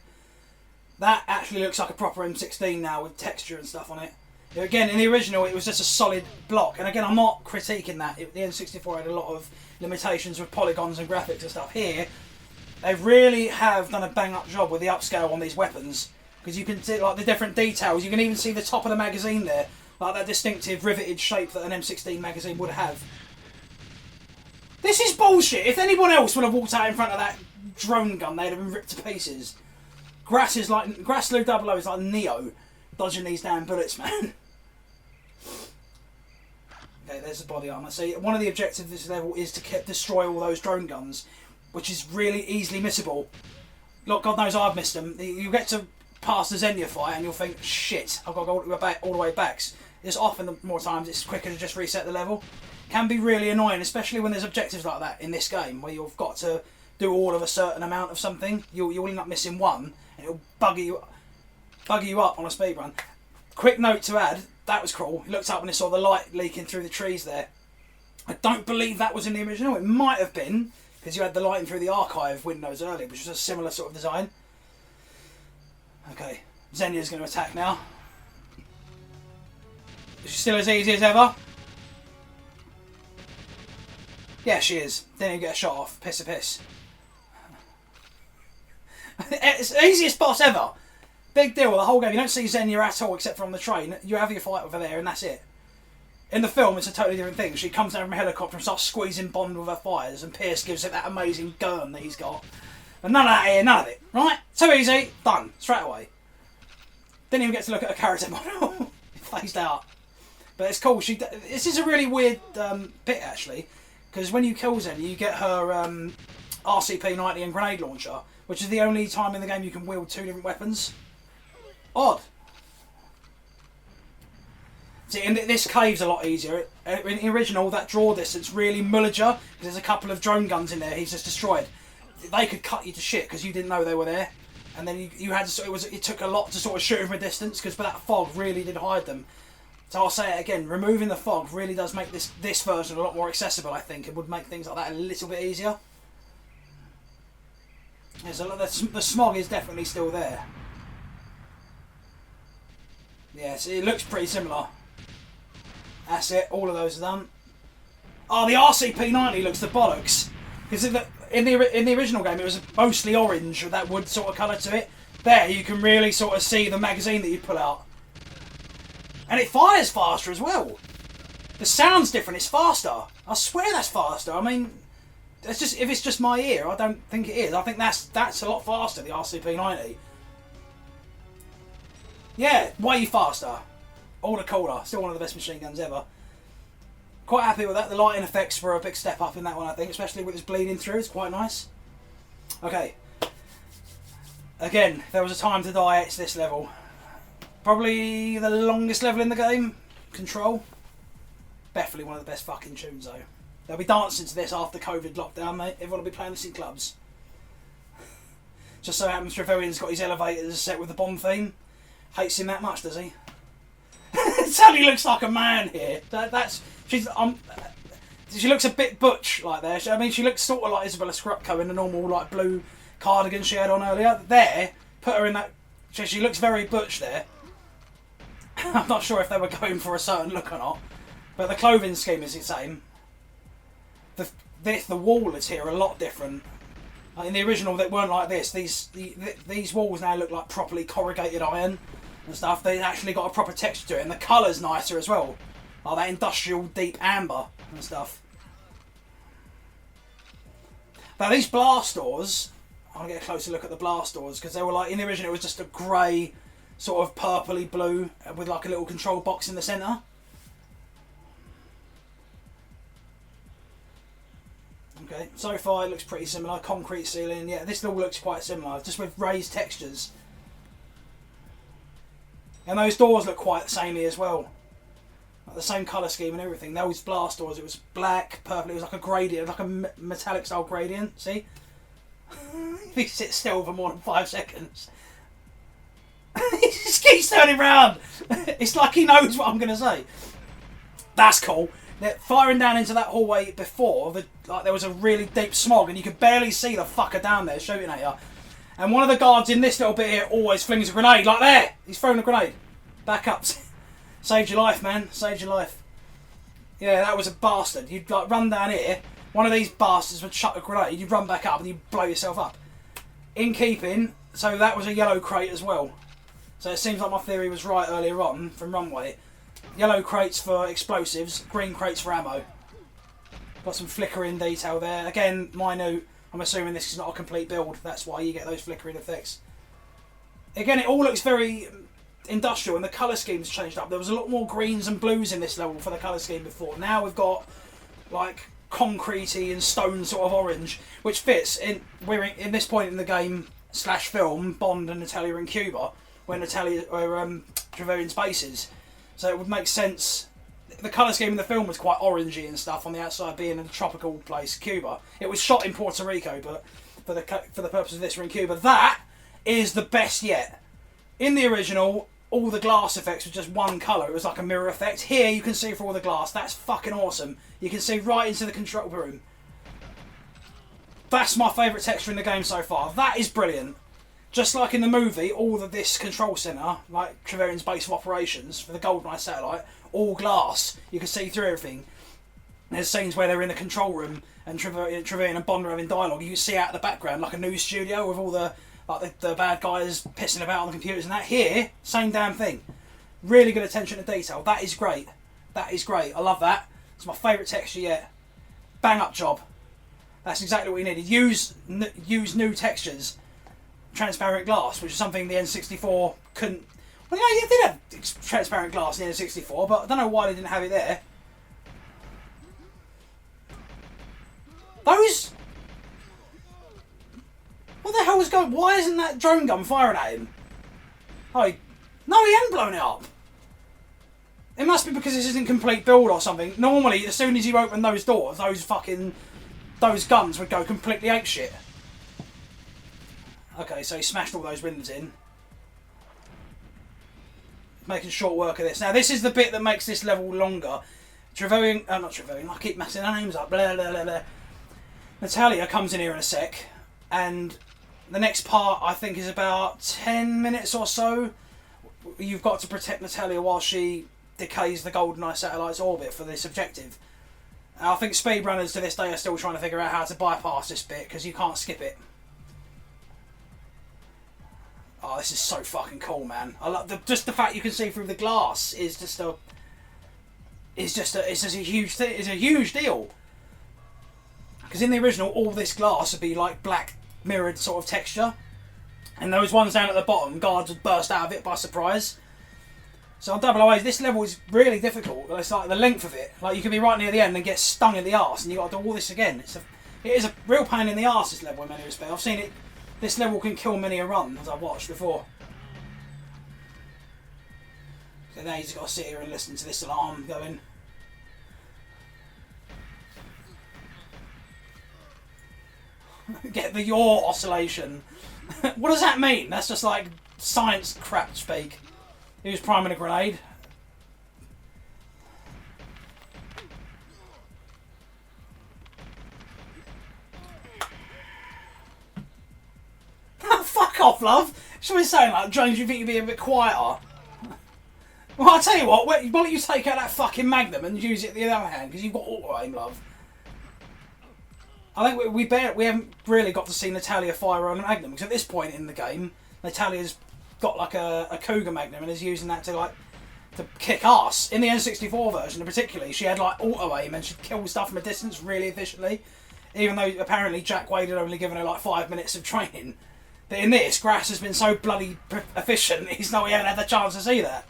That actually looks like a proper M16 now with texture and stuff on it. Again, in the original, it was just a solid block. And again, I'm not critiquing that. The N64 had a lot of limitations with polygons and graphics and stuff. Here, they really have done a bang-up job with the upscale on these weapons. Because you can see like the different details. You can even see the top of the magazine there. Like that distinctive riveted shape that an M16 magazine would have. This is bullshit. If anyone else would have walked out in front of that drone gun, they'd have been ripped to pieces. Grass is like Grassloo 00 is like Neo, dodging these damn bullets, man. Okay, there's the body armor. So one of the objectives of this level is to destroy all those drone guns, which is really easily missable. Look, God knows I've missed them. You get to pass the Xenia fight and you'll think, shit, I've got to go all the way back. It's often the more times it's quicker to just reset the level. Can be really annoying, especially when there's objectives like that in this game where you've got to do all of a certain amount of something. You'll end up missing one and it'll bugger you up on a speedrun. Quick note to add, that was cool. You looked up and you saw the light leaking through the trees there. I don't believe that was in the original. It might have been because you had the lighting through the archive windows earlier, which was a similar sort of design. Okay, Xenia's going to attack now. Is she still as easy as ever? Yeah, she is. Didn't even get a shot off. Piss a piss. It's the easiest boss ever. Big deal, the whole game. You don't see Xenia at all except for on the train. You have your fight with her there and that's it. In the film, it's a totally different thing. She comes down from a helicopter and starts squeezing Bond with her fires, and Pierce gives it that amazing gun that he's got. And none of that here, none of it. Right? Too easy. Done. Straight away. Didn't even get to look at her character model. Phased out. But it's cool. This is a really weird bit, actually. Because when you kill Xenia, you get her RCP-90 and grenade launcher, which is the only time in the game you can wield two different weapons. Odd. See, and this cave's a lot easier. In the original, that draw distance really mullager, because there's a couple of drone guns in there he's just destroyed. They could cut you to shit because you didn't know they were there. And then you had to, it took a lot to sort of shoot them from a distance, because that fog really did hide them. So I'll say it again, removing the fog really does make this version a lot more accessible, I think. It would make things like that a little bit easier. Yeah, so the smog is definitely still there. Yes, it looks pretty similar. That's it, all of those are done. Oh, the RCP-90 looks the bollocks. Because in the original game it was mostly orange with that wood sort of colour to it. There you can really sort of see the magazine that you pull out. And it fires faster as well. The sound's different, it's faster. I swear that's faster. I mean, that's just, if it's just my ear, I don't think it is. I think that's a lot faster, the RCP-90. Yeah, way faster. All the cooler. Still one of the best machine guns ever. Quite happy with that. The lighting effects were a big step up in that one, I think, especially with this bleeding through. It's quite nice. Okay. Again, there was a time to die. It's this level. Probably the longest level in the game. Control. Definitely one of the best fucking tunes, though. They'll be dancing to this after COVID lockdown, mate. Everyone will be playing this in clubs. Just so happens Trevelyan's got his elevators set with the Bond theme. Hates him that much, does he? Sally looks like a man here. She looks a bit butch like there. I mean, she looks sort of like Isabella Skrupko in the normal like blue cardigan she had on earlier. There, put her in that. She looks very butch there. I'm not sure if they were going for a certain look or not, but the clothing scheme is the same. The walls here are a lot different. Like in the original, they weren't like this. These walls now look like properly corrugated iron and stuff. They actually got a proper texture to it, and the colour's nicer as well. Like that industrial deep amber and stuff. Now these blast doors, I'll get a closer look at the blast doors, because they were like, in the original it was just a grey, sort of purpley blue with like a little control box in the centre. Okay, so far it looks pretty similar. Concrete ceiling, yeah, this all looks quite similar, just with raised textures. And those doors look quite samey as well. Like the same colour scheme and everything. Those blast doors, it was black, purple, it was like a gradient, like a metallic style gradient, see? If he sits still for more than 5 seconds. He just keeps turning round. It's like he knows what I'm going to say. That's cool. They're firing down into that hallway before, like there was a really deep smog and you could barely see the fucker down there shooting at you. And one of the guards in this little bit here always flings a grenade, like there! He's throwing a grenade. Back up. Saved your life, man. Saved your life. Yeah, that was a bastard. You'd like run down here, one of these bastards would chuck a grenade, you'd run back up and you'd blow yourself up. In keeping, so that was a yellow crate as well. So it seems like my theory was right earlier on from Runway. Yellow crates for explosives, green crates for ammo. Got some flickering detail there. Again, minute. I'm assuming this is not a complete build. That's why you get those flickering effects. Again, it all looks very industrial and the colour scheme's changed up. There was a lot more greens and blues in this level for the colour scheme before. Now we've got like concretey and stone sort of orange, which fits in. We're in this point in the game / film. Bond and Natalia in Cuba, where Natalia or Trevelyan's base is. So it would make sense. The colour scheme in the film was quite orangey and stuff on the outside, being in a tropical place, Cuba. It was shot in Puerto Rico, but for the purpose of this, we're in Cuba. That is the best yet. In the original, all the glass effects were just one colour. It was like a mirror effect. Here, you can see through all the glass. That's fucking awesome. You can see right into the control room. That's my favourite texture in the game so far. That is brilliant. Just like in the movie, all of this control centre, like Trevelyan's base of operations for the GoldenEye satellite, all glass. You can see through everything. There's scenes where they're in the control room and Trevelyan and Bond are having dialogue. You can see out of the background like a news studio with all the the bad guys pissing about on the computers and that. Here, same damn thing. Really good attention to detail. That is great. That is great. I love that. It's my favourite texture yet. Bang up job. That's exactly what you needed. Use new textures. Transparent glass, which is something the N64 couldn't. Well, yeah, you did have transparent glass in the N64, but I don't know why they didn't have it there. Those. What the hell was going? Why isn't that drone gun firing at him? Oh, no, he hadn't blown it up. It must be because this isn't complete build or something. Normally, as soon as you open those doors, those guns would go completely apeshit. Okay, so he smashed all those windows in. Making short work of this. Now, this is the bit that makes this level longer. Trevelyan, not Trevelyan, I keep messing their names up. Blah, blah, blah, blah. Natalia comes in here in a sec, and the next part, I think, is about 10 minutes or so. You've got to protect Natalia while she decays the GoldenEye satellite's orbit for this objective. And I think speedrunners to this day are still trying to figure out how to bypass this bit, because you can't skip it. Oh, this is so fucking cool, man! I love just the fact you can see through the glass is just a huge thing. It's a huge deal. Because in the original, all this glass would be like black mirrored sort of texture, and those ones down at the bottom, guards would burst out of it by surprise. So on Double OAs, this level is really difficult. It's like the length of it. Like you can be right near the end and get stung in the arse, and you got to do all this again. It is a real pain in the arse, this level in many respects. I've seen it. This level can kill many a run, as I've watched before. So now you've got to sit here and listen to this alarm going. Get the yaw oscillation. What does that mean? That's just like science crap speak. He was priming a grenade. Fuck off, love. Should we say like, James, you think you'd be a bit quieter? Well, I'll tell you what, why don't you take out that fucking Magnum and use it at the other hand, because you've got auto-aim, love. I think we haven't really got to see Natalia fire on a Magnum, because at this point in the game, Natalia's got like a Cougar Magnum and is using that to kick ass. In the N64 version, particularly, she had like auto-aim and she'd kill stuff from a distance really efficiently, even though apparently Jack Wade had only given her like 5 minutes of training. But in this, Grass has been so bloody efficient, he hasn't had the chance to see that.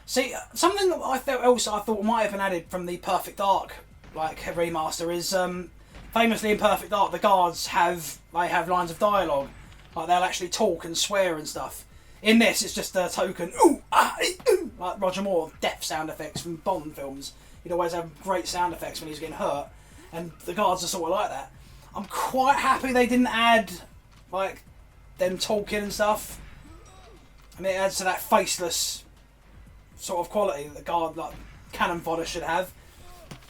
See, something that I thought might have been added from the Perfect Dark like remaster is famously in Perfect Dark the guards have lines of dialogue, like they'll actually talk and swear and stuff. In this, it's just a token ooh ah ooh, like Roger Moore death sound effects from Bond films. He'd always have great sound effects when he's getting hurt, and the guards are sort of like that. I'm quite happy they didn't add like them talking and stuff. I mean, it adds to that faceless sort of quality that the guard, like cannon fodder, should have.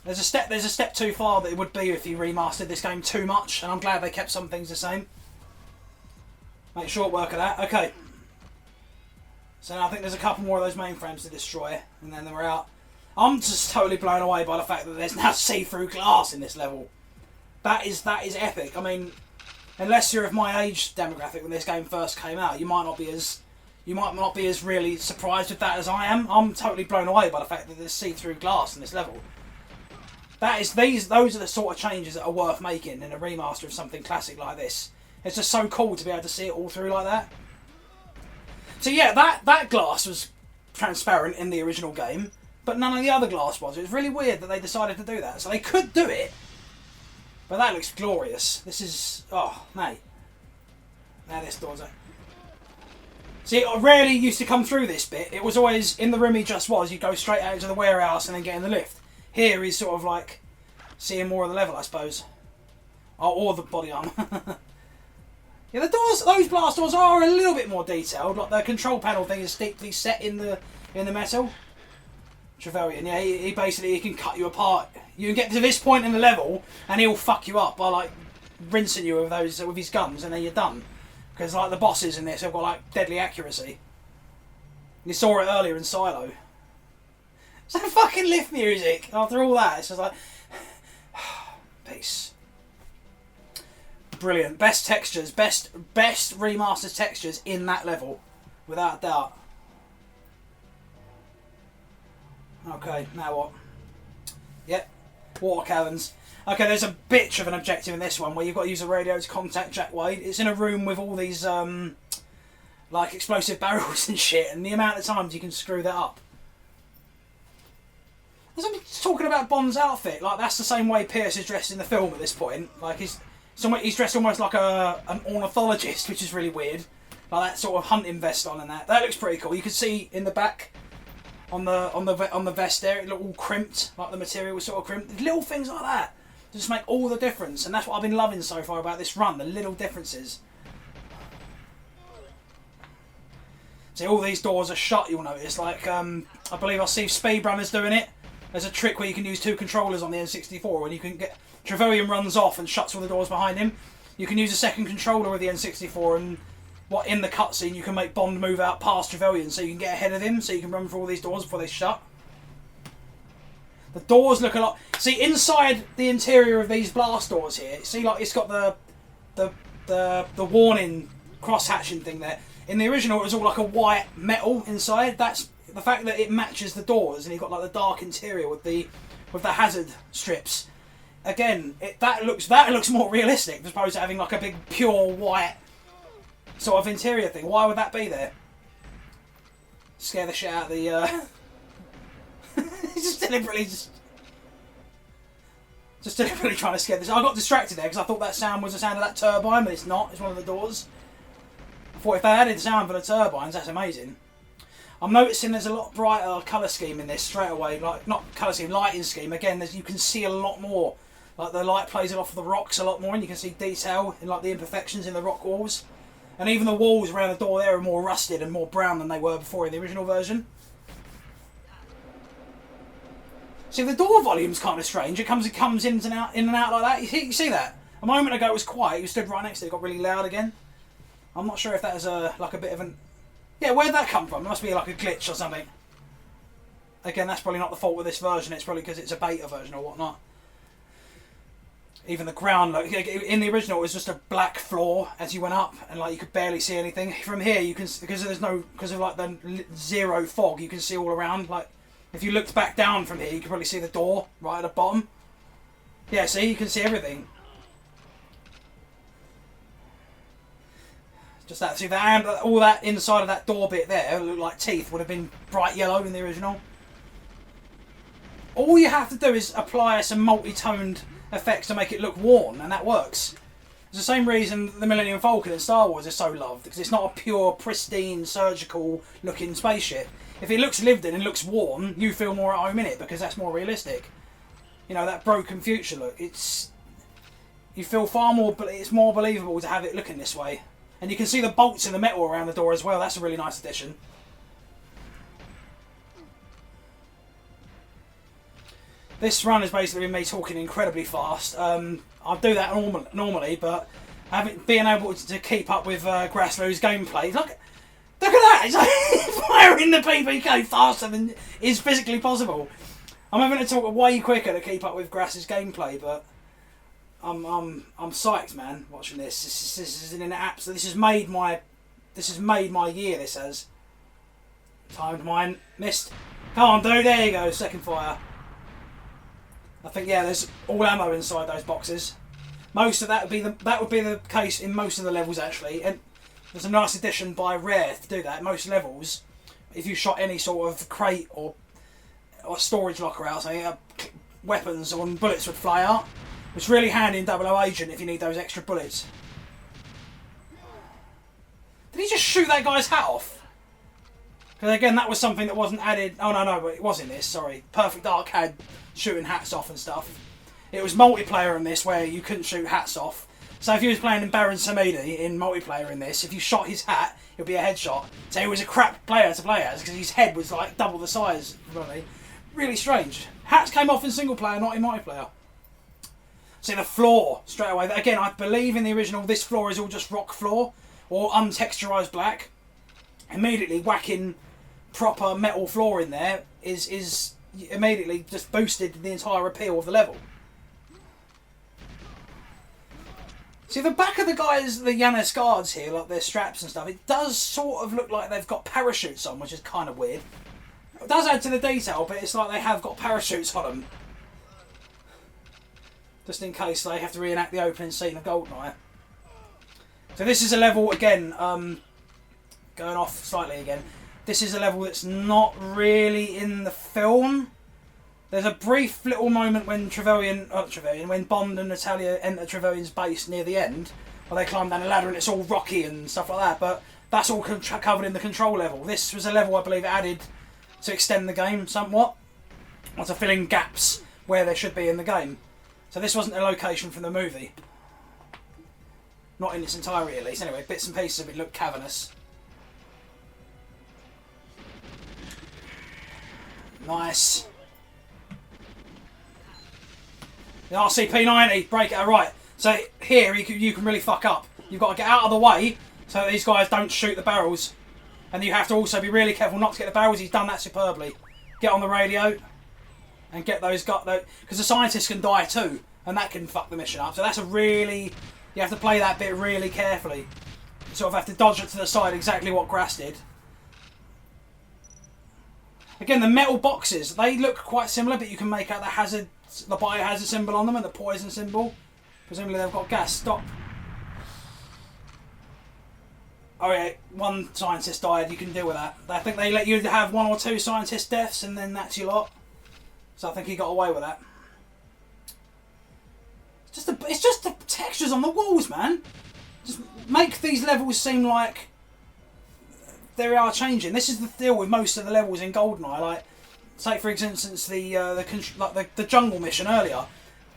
There's a step too far that it would be if you remastered this game too much, and I'm glad they kept some things the same. Make short work of that. Okay. So now I think there's a couple more of those mainframes to destroy, and then we're out. I'm just totally blown away by the fact that there's now see-through glass in this level. That is epic. I mean, unless you're of my age demographic when this game first came out, you might not be as really surprised with that as I am. I'm totally blown away by the fact that there's see-through glass in this level. Those are the sort of changes that are worth making in a remaster of something classic like this. It's just so cool to be able to see it all through like that. So yeah, that glass was transparent in the original game, but none of the other glass was. It was really weird that they decided to do that. So they could do it, but that looks glorious. This is, oh mate. Now this door's open. See, I rarely used to come through this bit. It was always in the room he just was. You'd go straight out into the warehouse and then get in the lift. Here he's sort of like seeing more of the level, I suppose. Oh, or the body armor. Yeah, the doors, those blast doors are a little bit more detailed. Like the control panel thing is deeply set in the metal. Trevelyan, yeah, he basically can cut you apart. You can get to this point in the level and he'll fuck you up by like rinsing you with his guns, and then you're done. Because like the bosses in this have got like deadly accuracy. You saw it earlier in Silo. It's like fucking lift music. After all that, it's just like peace. Brilliant. Best textures, best remastered textures in that level, without a doubt. Okay, now what? Yep, water caverns. Okay, there's a bitch of an objective in this one where you've got to use a radio to contact Jack Wade. It's in a room with all these like explosive barrels and shit, and the amount of times you can screw that up. I'm talking about Bond's outfit. Like that's the same way Pierce is dressed in the film at this point. Like he's dressed almost like an ornithologist, which is really weird. Like that sort of hunting vest on and that. That looks pretty cool. You can see in the back on the vest there, it looked all crimped, like the material was sort of crimped. Little things like that just make all the difference, and that's what I've been loving so far about this run. The little differences. See, all these doors are shut. You'll notice. Like I believe I see Speedrunner's doing it. There's a trick where you can use two controllers on the N64 when you can get... Trevelyan runs off and shuts all the doors behind him. You can use a second controller with the N64 and in the cutscene you can make Bond move out past Trevelyan so you can get ahead of him, so you can run through all these doors before they shut. The doors look a lot... See, inside the interior of these blast doors here, see like it's got the warning cross-hatching thing there. In the original it was all like a white metal inside. That's... The fact that it matches the doors and you've got like the dark interior with the hazard strips. Again, that looks more realistic as opposed to having like a big pure white sort of interior thing. Why would that be there? Scare the shit out of the just deliberately trying to scare this. I got distracted there because I thought that sound was the sound of that turbine, but it's not. It's one of the doors. I thought if they added the sound for the turbines, that's amazing. I'm noticing there's a lot brighter colour scheme in this straight away. Like, not colour scheme, lighting scheme. Again, you can see a lot more. Like, the light plays it off of the rocks a lot more, and you can see detail in, like, the imperfections in the rock walls. And even the walls around the door there are more rusted and more brown than they were before in the original version. See, the door volume's kind of strange. It comes in and out like that. You see that? A moment ago it was quiet. You stood right next to it. It got really loud again. I'm not sure if that is like a bit of an... Yeah, where'd that come from? It must be like a glitch or something. Again, that's probably not the fault with this version. It's probably because it's a beta version or whatnot. Even the ground, like in the original, it was just a black floor as you went up, and like you could barely see anything. From here, you can, because of like the zero fog, you can see all around. Like if you looked back down from here, you could probably see the door right at the bottom. Yeah, see, you can see everything. Just that. See, all that inside of that door bit there looked like teeth. Would have been bright yellow in the original. All you have to do is apply some multi-toned effects to make it look worn, and that works. It's the same reason the Millennium Falcon in Star Wars is so loved, because it's not a pure, pristine, surgical-looking spaceship. If it looks lived in and looks worn, you feel more at home in it, because that's more realistic. You know, that broken future look. You feel far more, but it's more believable to have it looking this way. And you can see the bolts in the metal around the door as well. That's a really nice addition. This run has basically been me talking incredibly fast. I'll do that normally, but being able to keep up with Grasslow's gameplay. Look at that! It's like firing the PPK faster than is physically possible. I'm having to talk way quicker to keep up with Grass's gameplay, but I'm psyched, man. Watching this. This is an absolute. This has made my year. This has. Timed mine. Missed. Come on, dude. There you go. Second fire. I think, yeah, there's all ammo inside those boxes. Most of that would be the case in most of the levels, actually. And there's a nice addition by Rare to do that. Most levels, if you shot any sort of crate or storage locker out, so weapons or bullets would fly out. It's really handy in 00 Agent if you need those extra bullets. Did he just shoot that guy's hat off? Because again, that was something that wasn't added. Oh no, but it was in this. Sorry, Perfect Dark had shooting hats off and stuff. It was multiplayer in this where you couldn't shoot hats off. So if you was playing in Baron Samedi in multiplayer in this, if you shot his hat, it would be a headshot. So he was a crap player to play as because his head was like double the size. Really strange. Hats came off in single player, not in multiplayer. See the floor straight away. Again, I believe in the original this floor is all just rock floor or untexturized black. Immediately whacking proper metal floor in there is immediately just boosted the entire appeal of the level. See the back of the guys, the Yanis guards here, like their straps and stuff, it does sort of look like they've got parachutes on, which is kind of weird. It does add to the detail, but it's like they have got parachutes on them. Just in case they have to reenact the opening scene of GoldenEye. So this is a level, again, going off slightly again. This is a level that's not really in the film. There's a brief little moment when when Bond and Natalia enter Trevelyan's base near the end, where they climb down a ladder and it's all rocky and stuff like that, but that's all covered in the control level. This was a level I believe added to extend the game somewhat, or to fill in gaps where there should be in the game. So this wasn't a location from the movie. Not in its entirety at least. Anyway, bits and pieces of it look cavernous. Nice. The RCP-90, break it, right. So here you can really fuck up. You've got to get out of the way so that these guys don't shoot the barrels. And you have to also be really careful not to get the barrels. He's done that superbly. Get on the radio and get those because the scientists can die too, and that can fuck the mission up. So that's you have to play that bit really carefully. You sort of have to dodge it to the side, exactly what Grass did. Again, the metal boxes, they look quite similar, but you can make out the biohazard symbol on them and the poison symbol. Presumably they've got gas. Stop. Oh yeah, one scientist died, you can deal with that. I think they let you have 1 or 2 scientist deaths and then that's your lot. So I think he got away with that. It's just the textures on the walls, man. Just make these levels seem like they are changing. This is the deal with most of the levels in GoldenEye. Like, take for instance the jungle mission earlier,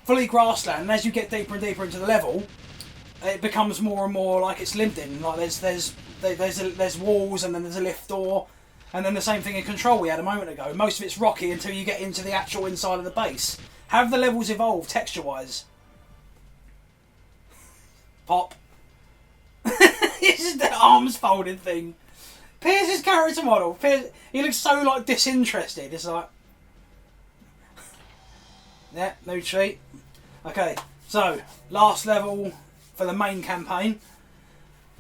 fully grassland. And as you get deeper and deeper into the level, it becomes more and more like it's lived in. Like there's walls and then there's a lift door, and then the same thing in Control we had a moment ago. Most of it's rocky until you get into the actual inside of the base. Have the levels evolve texture-wise. Pop. This is the arms folded thing. Pierce's character model. He looks so like disinterested. It's like, yeah, no treat. Okay, so last level for the main campaign,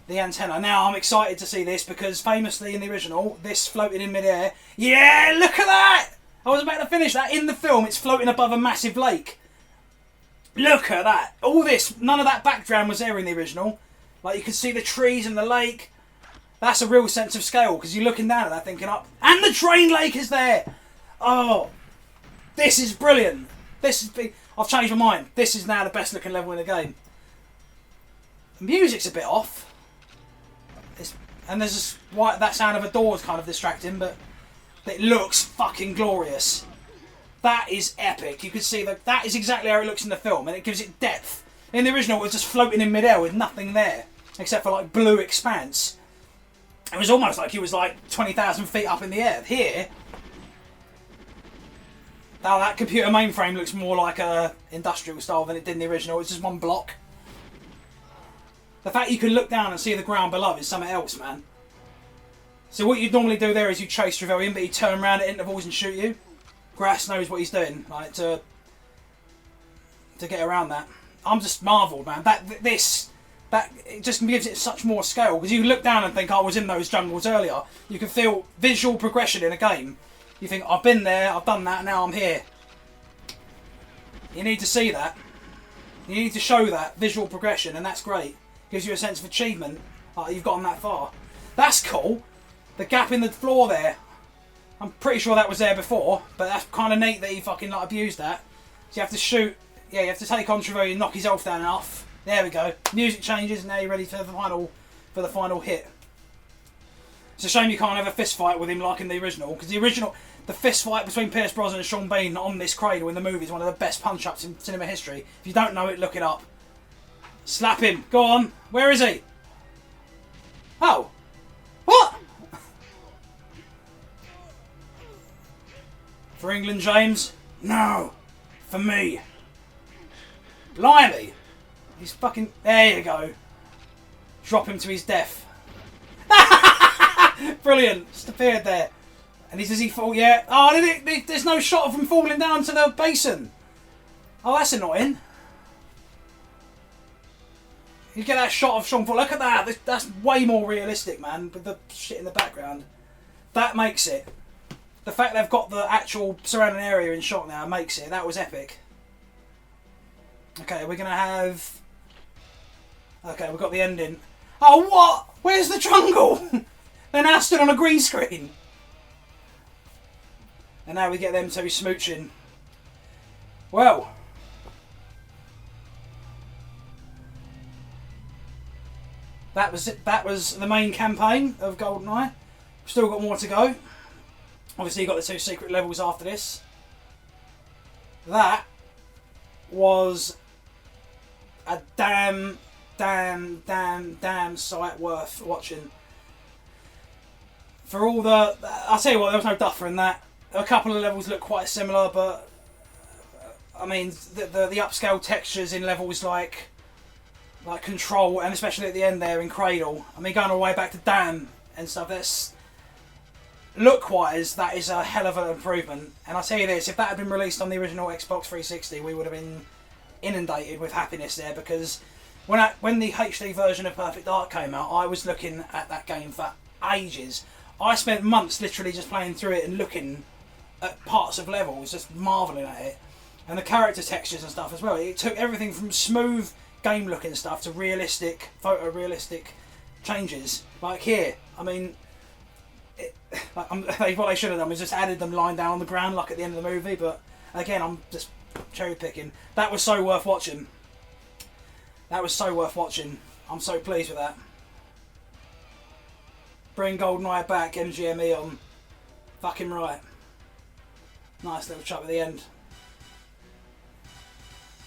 the antenna. Now I'm excited to see this because famously in the original, this floated in midair. Yeah, look at that! I was about to finish that. In the film, it's floating above a massive lake. Look at that. All this, none of that background was there in the original. Like you can see the trees and the lake. That's a real sense of scale because you're looking down at that thinking up. And the drain lake is there! Oh, this is brilliant. This is big. I've changed my mind. This is now the best looking level in the game. The music's a bit off. And there's this, that sound of a door is kind of distracting, but it looks fucking glorious. That is epic. You can see that is exactly how it looks in the film, and it gives it depth. In the original, it was just floating in midair with nothing there, except for like blue expanse. It was almost like he was like 20,000 feet up in the air. Here, now that computer mainframe looks more like a industrial style than it did in the original. It's just one block. The fact you can look down and see the ground below is something else, man. So what you'd normally do there is you chase Trevelyan, but he'd turn around at intervals and shoot you. Grass knows what he's doing, like to get around that. I'm just marvelled, man. That it just gives it such more scale because you look down and think, I was in those jungles earlier. You can feel visual progression in a game. You think, I've been there, I've done that, now I'm here. You need to see that. You need to show that visual progression, and that's great. Gives you a sense of achievement. Like you've gotten that far. That's cool. The gap in the floor there. I'm pretty sure that was there before, but that's kind of neat that he fucking like abused that. So you have to shoot. Yeah, you have to take on Trevelyan, knock his health down enough. There we go. Music changes, and now you're ready for the final hit. It's a shame you can't have a fist fight with him like in the original, because the fist fight between Pierce Brosnan and Sean Bean on this cradle in the movie is one of the best punch-ups in cinema history. If you don't know it, look it up. Slap him. Go on. Where is he? Oh. What? For England, James? No. For me. Blimey. He's fucking... There you go. Drop him to his death. Brilliant. Just appeared there. And does he fall? Yeah. Oh, there's no shot of him falling down to the basin. Oh, that's annoying. You get that shot of Sean fall. Look at that. That's way more realistic, man, with the shit in the background. That makes it. The fact they've got the actual surrounding area in shot now makes it. That was epic. Okay, we're going to have... Okay, we've got the ending. Oh, what? Where's the jungle? They're now stood on a green screen. And now we get them to be smooching. Well. That was it. That was the main campaign of GoldenEye. Still got more to go. Obviously, you got the 2 secret levels after this. That was a damn sight worth watching. For all the... I'll tell you what, there was no duffer in that. A couple of levels look quite similar, but... I mean, the upscale textures in levels like Control, and especially at the end there in Cradle. I mean, going all the way back to Dam and stuff, that's... Look-wise, that is a hell of an improvement. And I'll tell you this, if that had been released on the original Xbox 360, we would have been inundated with happiness there, because when the HD version of Perfect Dark came out, I was looking at that game for ages. I spent months literally just playing through it and looking at parts of levels, just marvelling at it. And the character textures and stuff as well. It took everything from smooth game-looking stuff to realistic, photorealistic changes. Like here, I mean... what they should have done was just added them lying down on the ground like at the end of the movie, but again, I'm just cherry picking. That was so worth watching. That was so worth watching. I'm so pleased with that. Bring GoldenEye back, MGME on. Fucking right. Nice little chop at the end.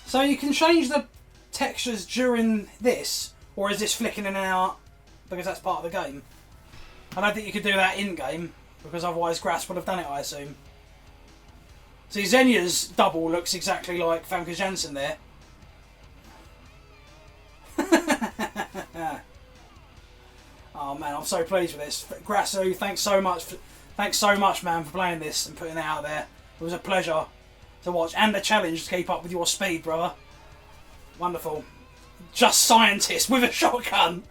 So you can change the textures during this, or is this flicking in and out because that's part of the game? I don't think you could do that in-game, because otherwise Grass would have done it, I assume. See, Xenia's double looks exactly like Famke Janssen there. Oh man, I'm so pleased with this. Grassu, thanks so much, man, for playing this and putting it out there. It was a pleasure to watch, and a challenge to keep up with your speed, brother. Wonderful. Just Scientist with a shotgun.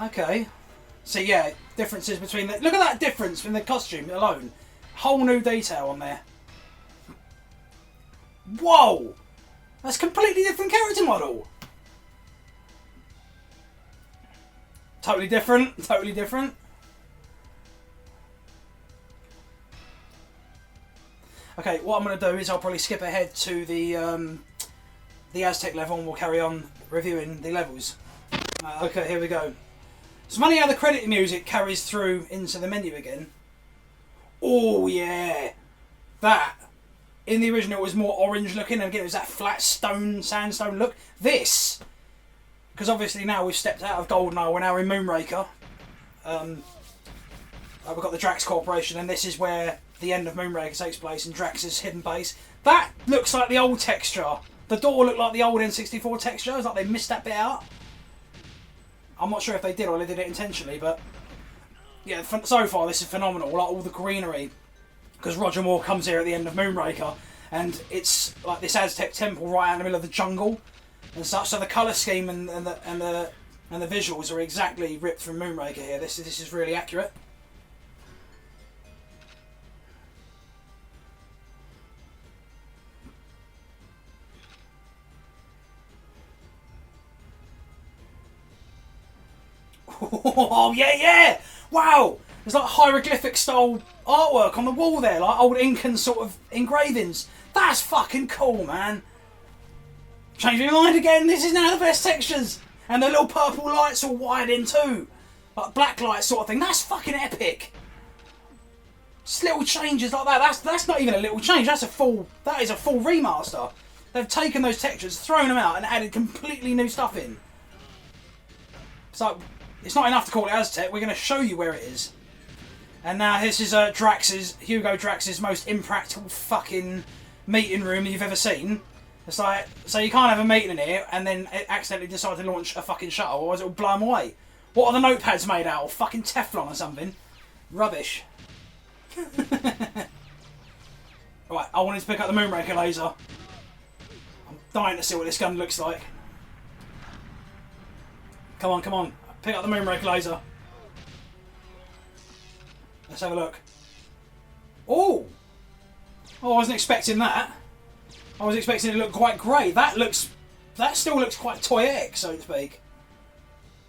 Okay. So yeah, differences between the... Look at that difference in the costume alone. Whole new detail on there. Whoa! That's a completely different character model. Totally different. Totally different. Okay, what I'm going to do is I'll probably skip ahead to the Aztec level and we'll carry on reviewing the levels. Okay, here we go. It's funny how the credit music carries through into the menu again. Oh yeah, that in the original was more orange looking, and again it was that flat stone, sandstone look. This, because obviously now we've stepped out of GoldenEye, we're now in Moonraker. We've got the Drax Corporation, and this is where the end of Moonraker takes place in Drax's hidden base. That looks like the old texture. The door looked like the old N64 texture. It's like they missed that bit out. I'm not sure if they did or they did it intentionally, but yeah, so far this is phenomenal. Like all the greenery, because Roger Moore comes here at the end of Moonraker, and it's like this Aztec temple right out in the middle of the jungle and such. So the colour scheme and the visuals are exactly ripped from Moonraker here. This is really accurate. Oh yeah! Wow! There's like hieroglyphic style artwork on the wall there, like old Incan sort of engravings. That's fucking cool, man. Changed my mind again. This is now the best textures, and the little purple lights all wired in too, like black light sort of thing. That's fucking epic. Just little changes like that. That's not even a little change. That is a full remaster. They've taken those textures, thrown them out, and added completely new stuff in. So it's not enough to call it Aztec. We're going to show you where it is. And now this is Hugo Drax's most impractical fucking meeting room you've ever seen. It's like, so you can't have a meeting in here and then accidentally decide to launch a fucking shuttle, otherwise it'll blow them away. What are the notepads made out of? Fucking Teflon or something? Rubbish. Right, I wanted to pick up the Moonraker laser. I'm dying to see what this gun looks like. Come on, come on. Pick up the Moonraker laser. Let's have a look. Oh! Oh, I wasn't expecting that. I was expecting it to look quite grey. That still looks quite toyetic, so to speak.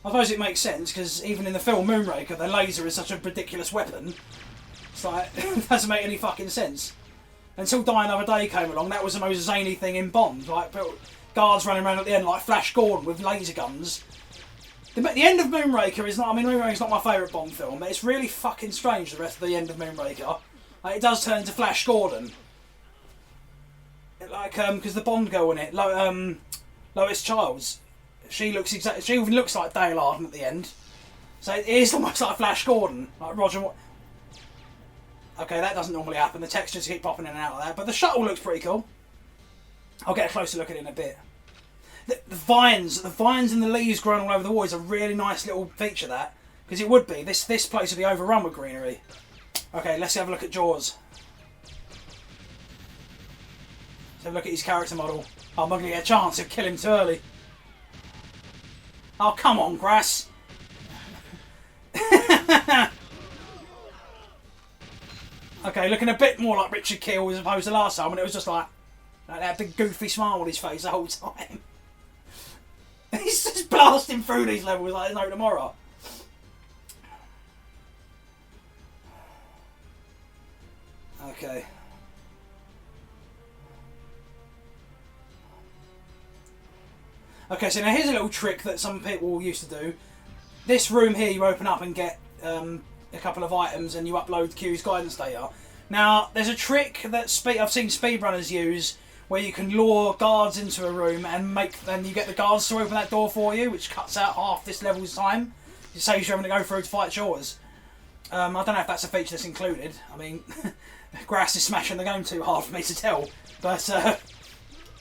I suppose it makes sense, because even in the film Moonraker, the laser is such a ridiculous weapon. It's like, it doesn't make any fucking sense. Until Die Another Day came along, that was the most zany thing in Bond. Like, guards running around at the end like Flash Gordon with laser guns. The end of Moonraker is not... I mean, Moonraker's not my favourite Bond film, but it's really fucking strange, the rest of the end of Moonraker. Like, it does turn into Flash Gordon. Like, because the Bond girl in it, Lois Childs, she even looks like Dale Arden at the end. So it is almost like Flash Gordon. Like Roger... Okay, that doesn't normally happen. The textures keep popping in and out of that. But the shuttle looks pretty cool. I'll get a closer look at it in a bit. The vines and the leaves growing all over the wall is a really nice little feature, that. Because it would be. This place would be overrun with greenery. Okay, let's have a look at Jaws. Let's have a look at his character model. Oh, I'm not going to get a chance to kill him too early. Oh, come on, Grass. Okay, looking a bit more like Richard Kiel as opposed to last time, and it was just like that big goofy smile on his face the whole time. He's just blasting through these levels like there's no tomorrow. Okay. Okay, so now here's a little trick that some people used to do. This room here you open up and get a couple of items and you upload Q's guidance data. Now, there's a trick that I've seen speedrunners use where you can lure guards into a room and you get the guards to open that door for you, which cuts out half this level's time. It saves you having to go through to fight Jaws. I don't know if that's a feature that's included. I mean, Grass is smashing the game too hard for me to tell. But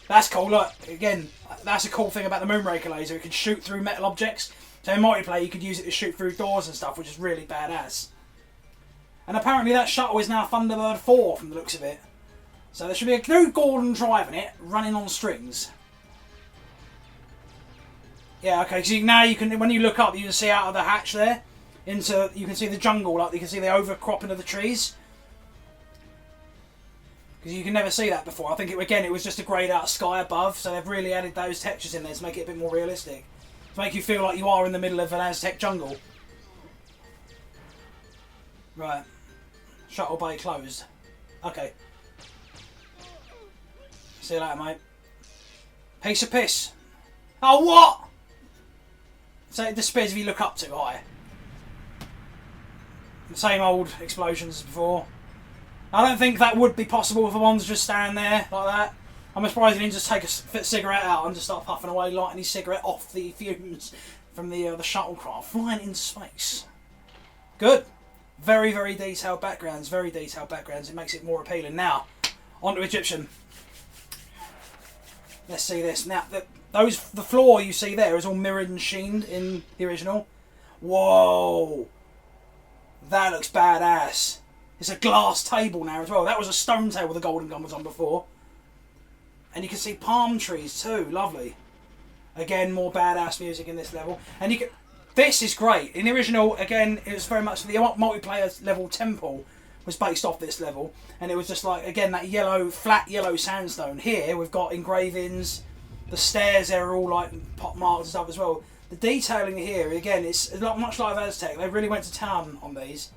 that's cool. Look, again, that's a cool thing about the Moonraker laser. It can shoot through metal objects. So in multiplayer, you could use it to shoot through doors and stuff, which is really badass. And apparently that shuttle is now Thunderbird 4 from the looks of it. So there should be a new Gordon driving it, running on strings. Yeah, okay, so now you can, when you look up, you can see out of the hatch there, you can see the jungle, like you can see the overcropping of the trees. because you can never see that before. I think it was just a greyed out sky above, so they've really added those textures in there to make it a bit more realistic, to make you feel like you are in the middle of an Aztec jungle. Right, shuttle bay closed. Okay. See you later, mate. Piece of piss. Oh, what? So it disappears if you look up too high. The same old explosions as before. I don't think that would be possible if the ones just stand there like that. I'm surprised he didn't just take a cigarette out and just start puffing away, lighting his cigarette off the fumes from the shuttlecraft flying in space. Good. Very, very detailed backgrounds. Very detailed backgrounds. It makes it more appealing. Now, on to Egyptian. Let's see this. Now, the floor you see there is all mirrored and sheened in the original. Whoa. That looks badass. It's a glass table now as well. That was a stone table the Golden Gun was on before. And you can see palm trees too. Lovely. Again, more badass music in this level. And you can... This is great. In the original, again, it was very much... The multiplayer level temple was based off this level. And it was just like, again, that yellow, flat yellow sandstone. Here, we've got engravings. The stairs there are all like pot marks and stuff as well. The detailing here, again, it's much like Aztec. They really went to town on these.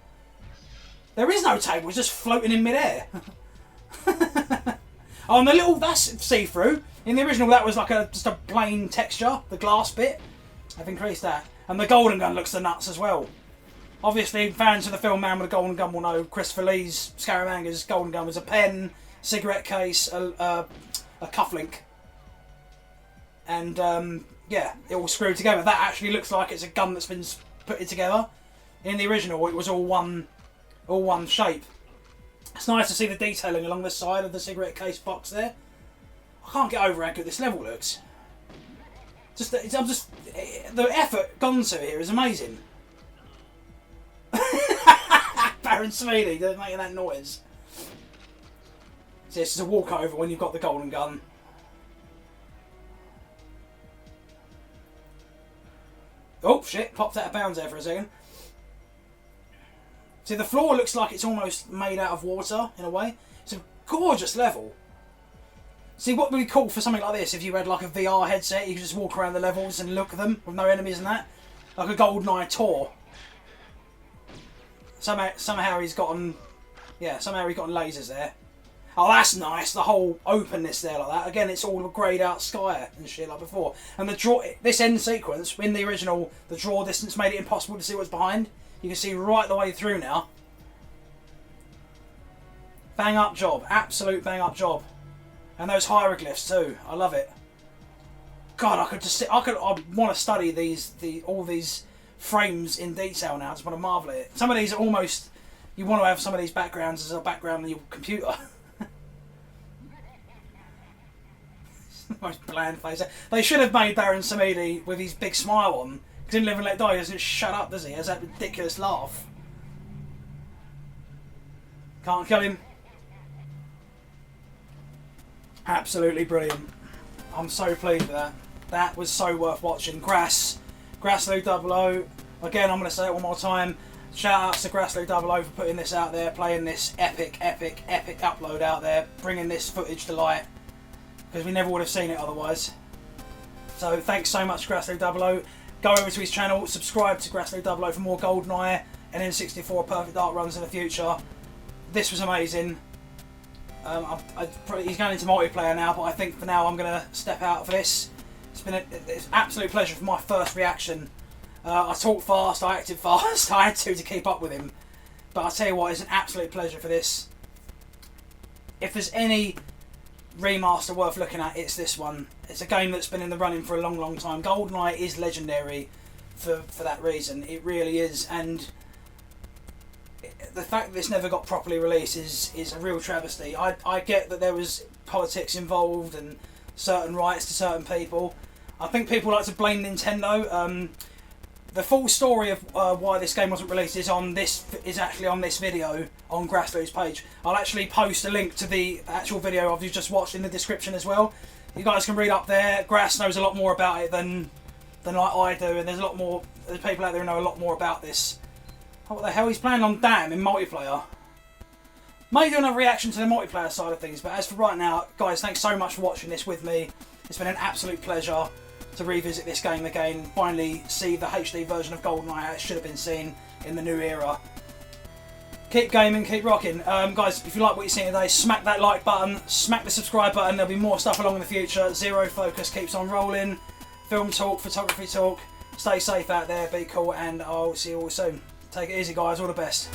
There is no table, it's just floating in midair. Oh, and the little, that's see-through. In the original, that was like just a plain texture, the glass bit. I've increased that. And the Golden Gun looks the nuts as well. Obviously, fans of the film Man with a Golden Gun will know Christopher Lee's Scaramanga's Golden Gun was a pen, cigarette case, a cufflink. And, yeah, it all screwed together. That actually looks like it's a gun that's been put together. In the original, it was all one shape. It's nice to see the detailing along the side of the cigarette case box there. I can't get over how good this level looks. The effort gone to here is amazing. Baron Smeedy making that noise. So this is a walkover when you've got the Golden Gun. Oh shit, popped out of bounds there for a second. See, the floor looks like it's almost made out of water, in a way. It's a gorgeous level. See, what would be cool for something like this, if you had like a VR headset, you could just walk around the levels and look at them with no enemies and that. Like a GoldenEye tour. Somehow he's gotten... Yeah, somehow he's gotten lasers there. Oh, that's nice, the whole openness there like that. Again, it's all greyed out sky and shit like before. And this end sequence, in the original, the draw distance made it impossible to see what's behind. You can see right the way through now. Bang up job, absolute bang up job. And those hieroglyphs too, I love it. God, I want to study all these frames in detail now. I just want to marvel at it. Some of these are almost, you want to have some of these backgrounds as a background on your computer. The most bland face. They should have made Baron Samedi with his big smile on. Because in Live and Let Die, he doesn't shut up, does he? He has that ridiculous laugh. Can't kill him. Absolutely brilliant. I'm so pleased with that. That was so worth watching. Grassloo 00. Again, I'm going to say it one more time. Shout outs to Grassloo 00 for putting this out there, playing this epic upload out there, bringing this footage to light. Because we never would have seen it otherwise. So thanks so much, Grassloo 00. Go over to his channel, subscribe to Grassloo 00 for more GoldenEye and N64 Perfect Dark runs in the future. This was amazing. He's going into multiplayer now, but I think for now I'm going to step out for this. It's been an absolute pleasure for my first reaction. I talked fast, I acted fast, I had to keep up with him. But I'll tell you what, it's an absolute pleasure for this. If there's any remaster worth looking at, it's this one. It's a game that's been in the running for a long time. GoldenEye is legendary for that reason. It really is, and the fact that this never got properly released is a real travesty. I get that there was politics involved and certain rights to certain people. I think people like to blame Nintendo. The full story of why this game wasn't released is actually on this video on Grassloo's page. I'll actually post a link to the actual video of you just watched in the description as well. You guys can read up there. Grass knows a lot more about it than like I do, and there's people out there who know a lot more about this. Oh, what the hell? He's playing on Damn in multiplayer. May do another reaction to the multiplayer side of things, but as for right now, guys, thanks so much for watching this with me. It's been an absolute pleasure to revisit this game again, finally see the HD version of GoldenEye as it should have been seen in the new era. Keep gaming, keep rocking. Guys, if you like what you're seeing today, smack that like button, smack the subscribe button, there'll be more stuff along in the future. Zero Focus keeps on rolling. Film talk, photography talk. Stay safe out there, be cool, and I'll see you all soon. Take it easy, guys, all the best.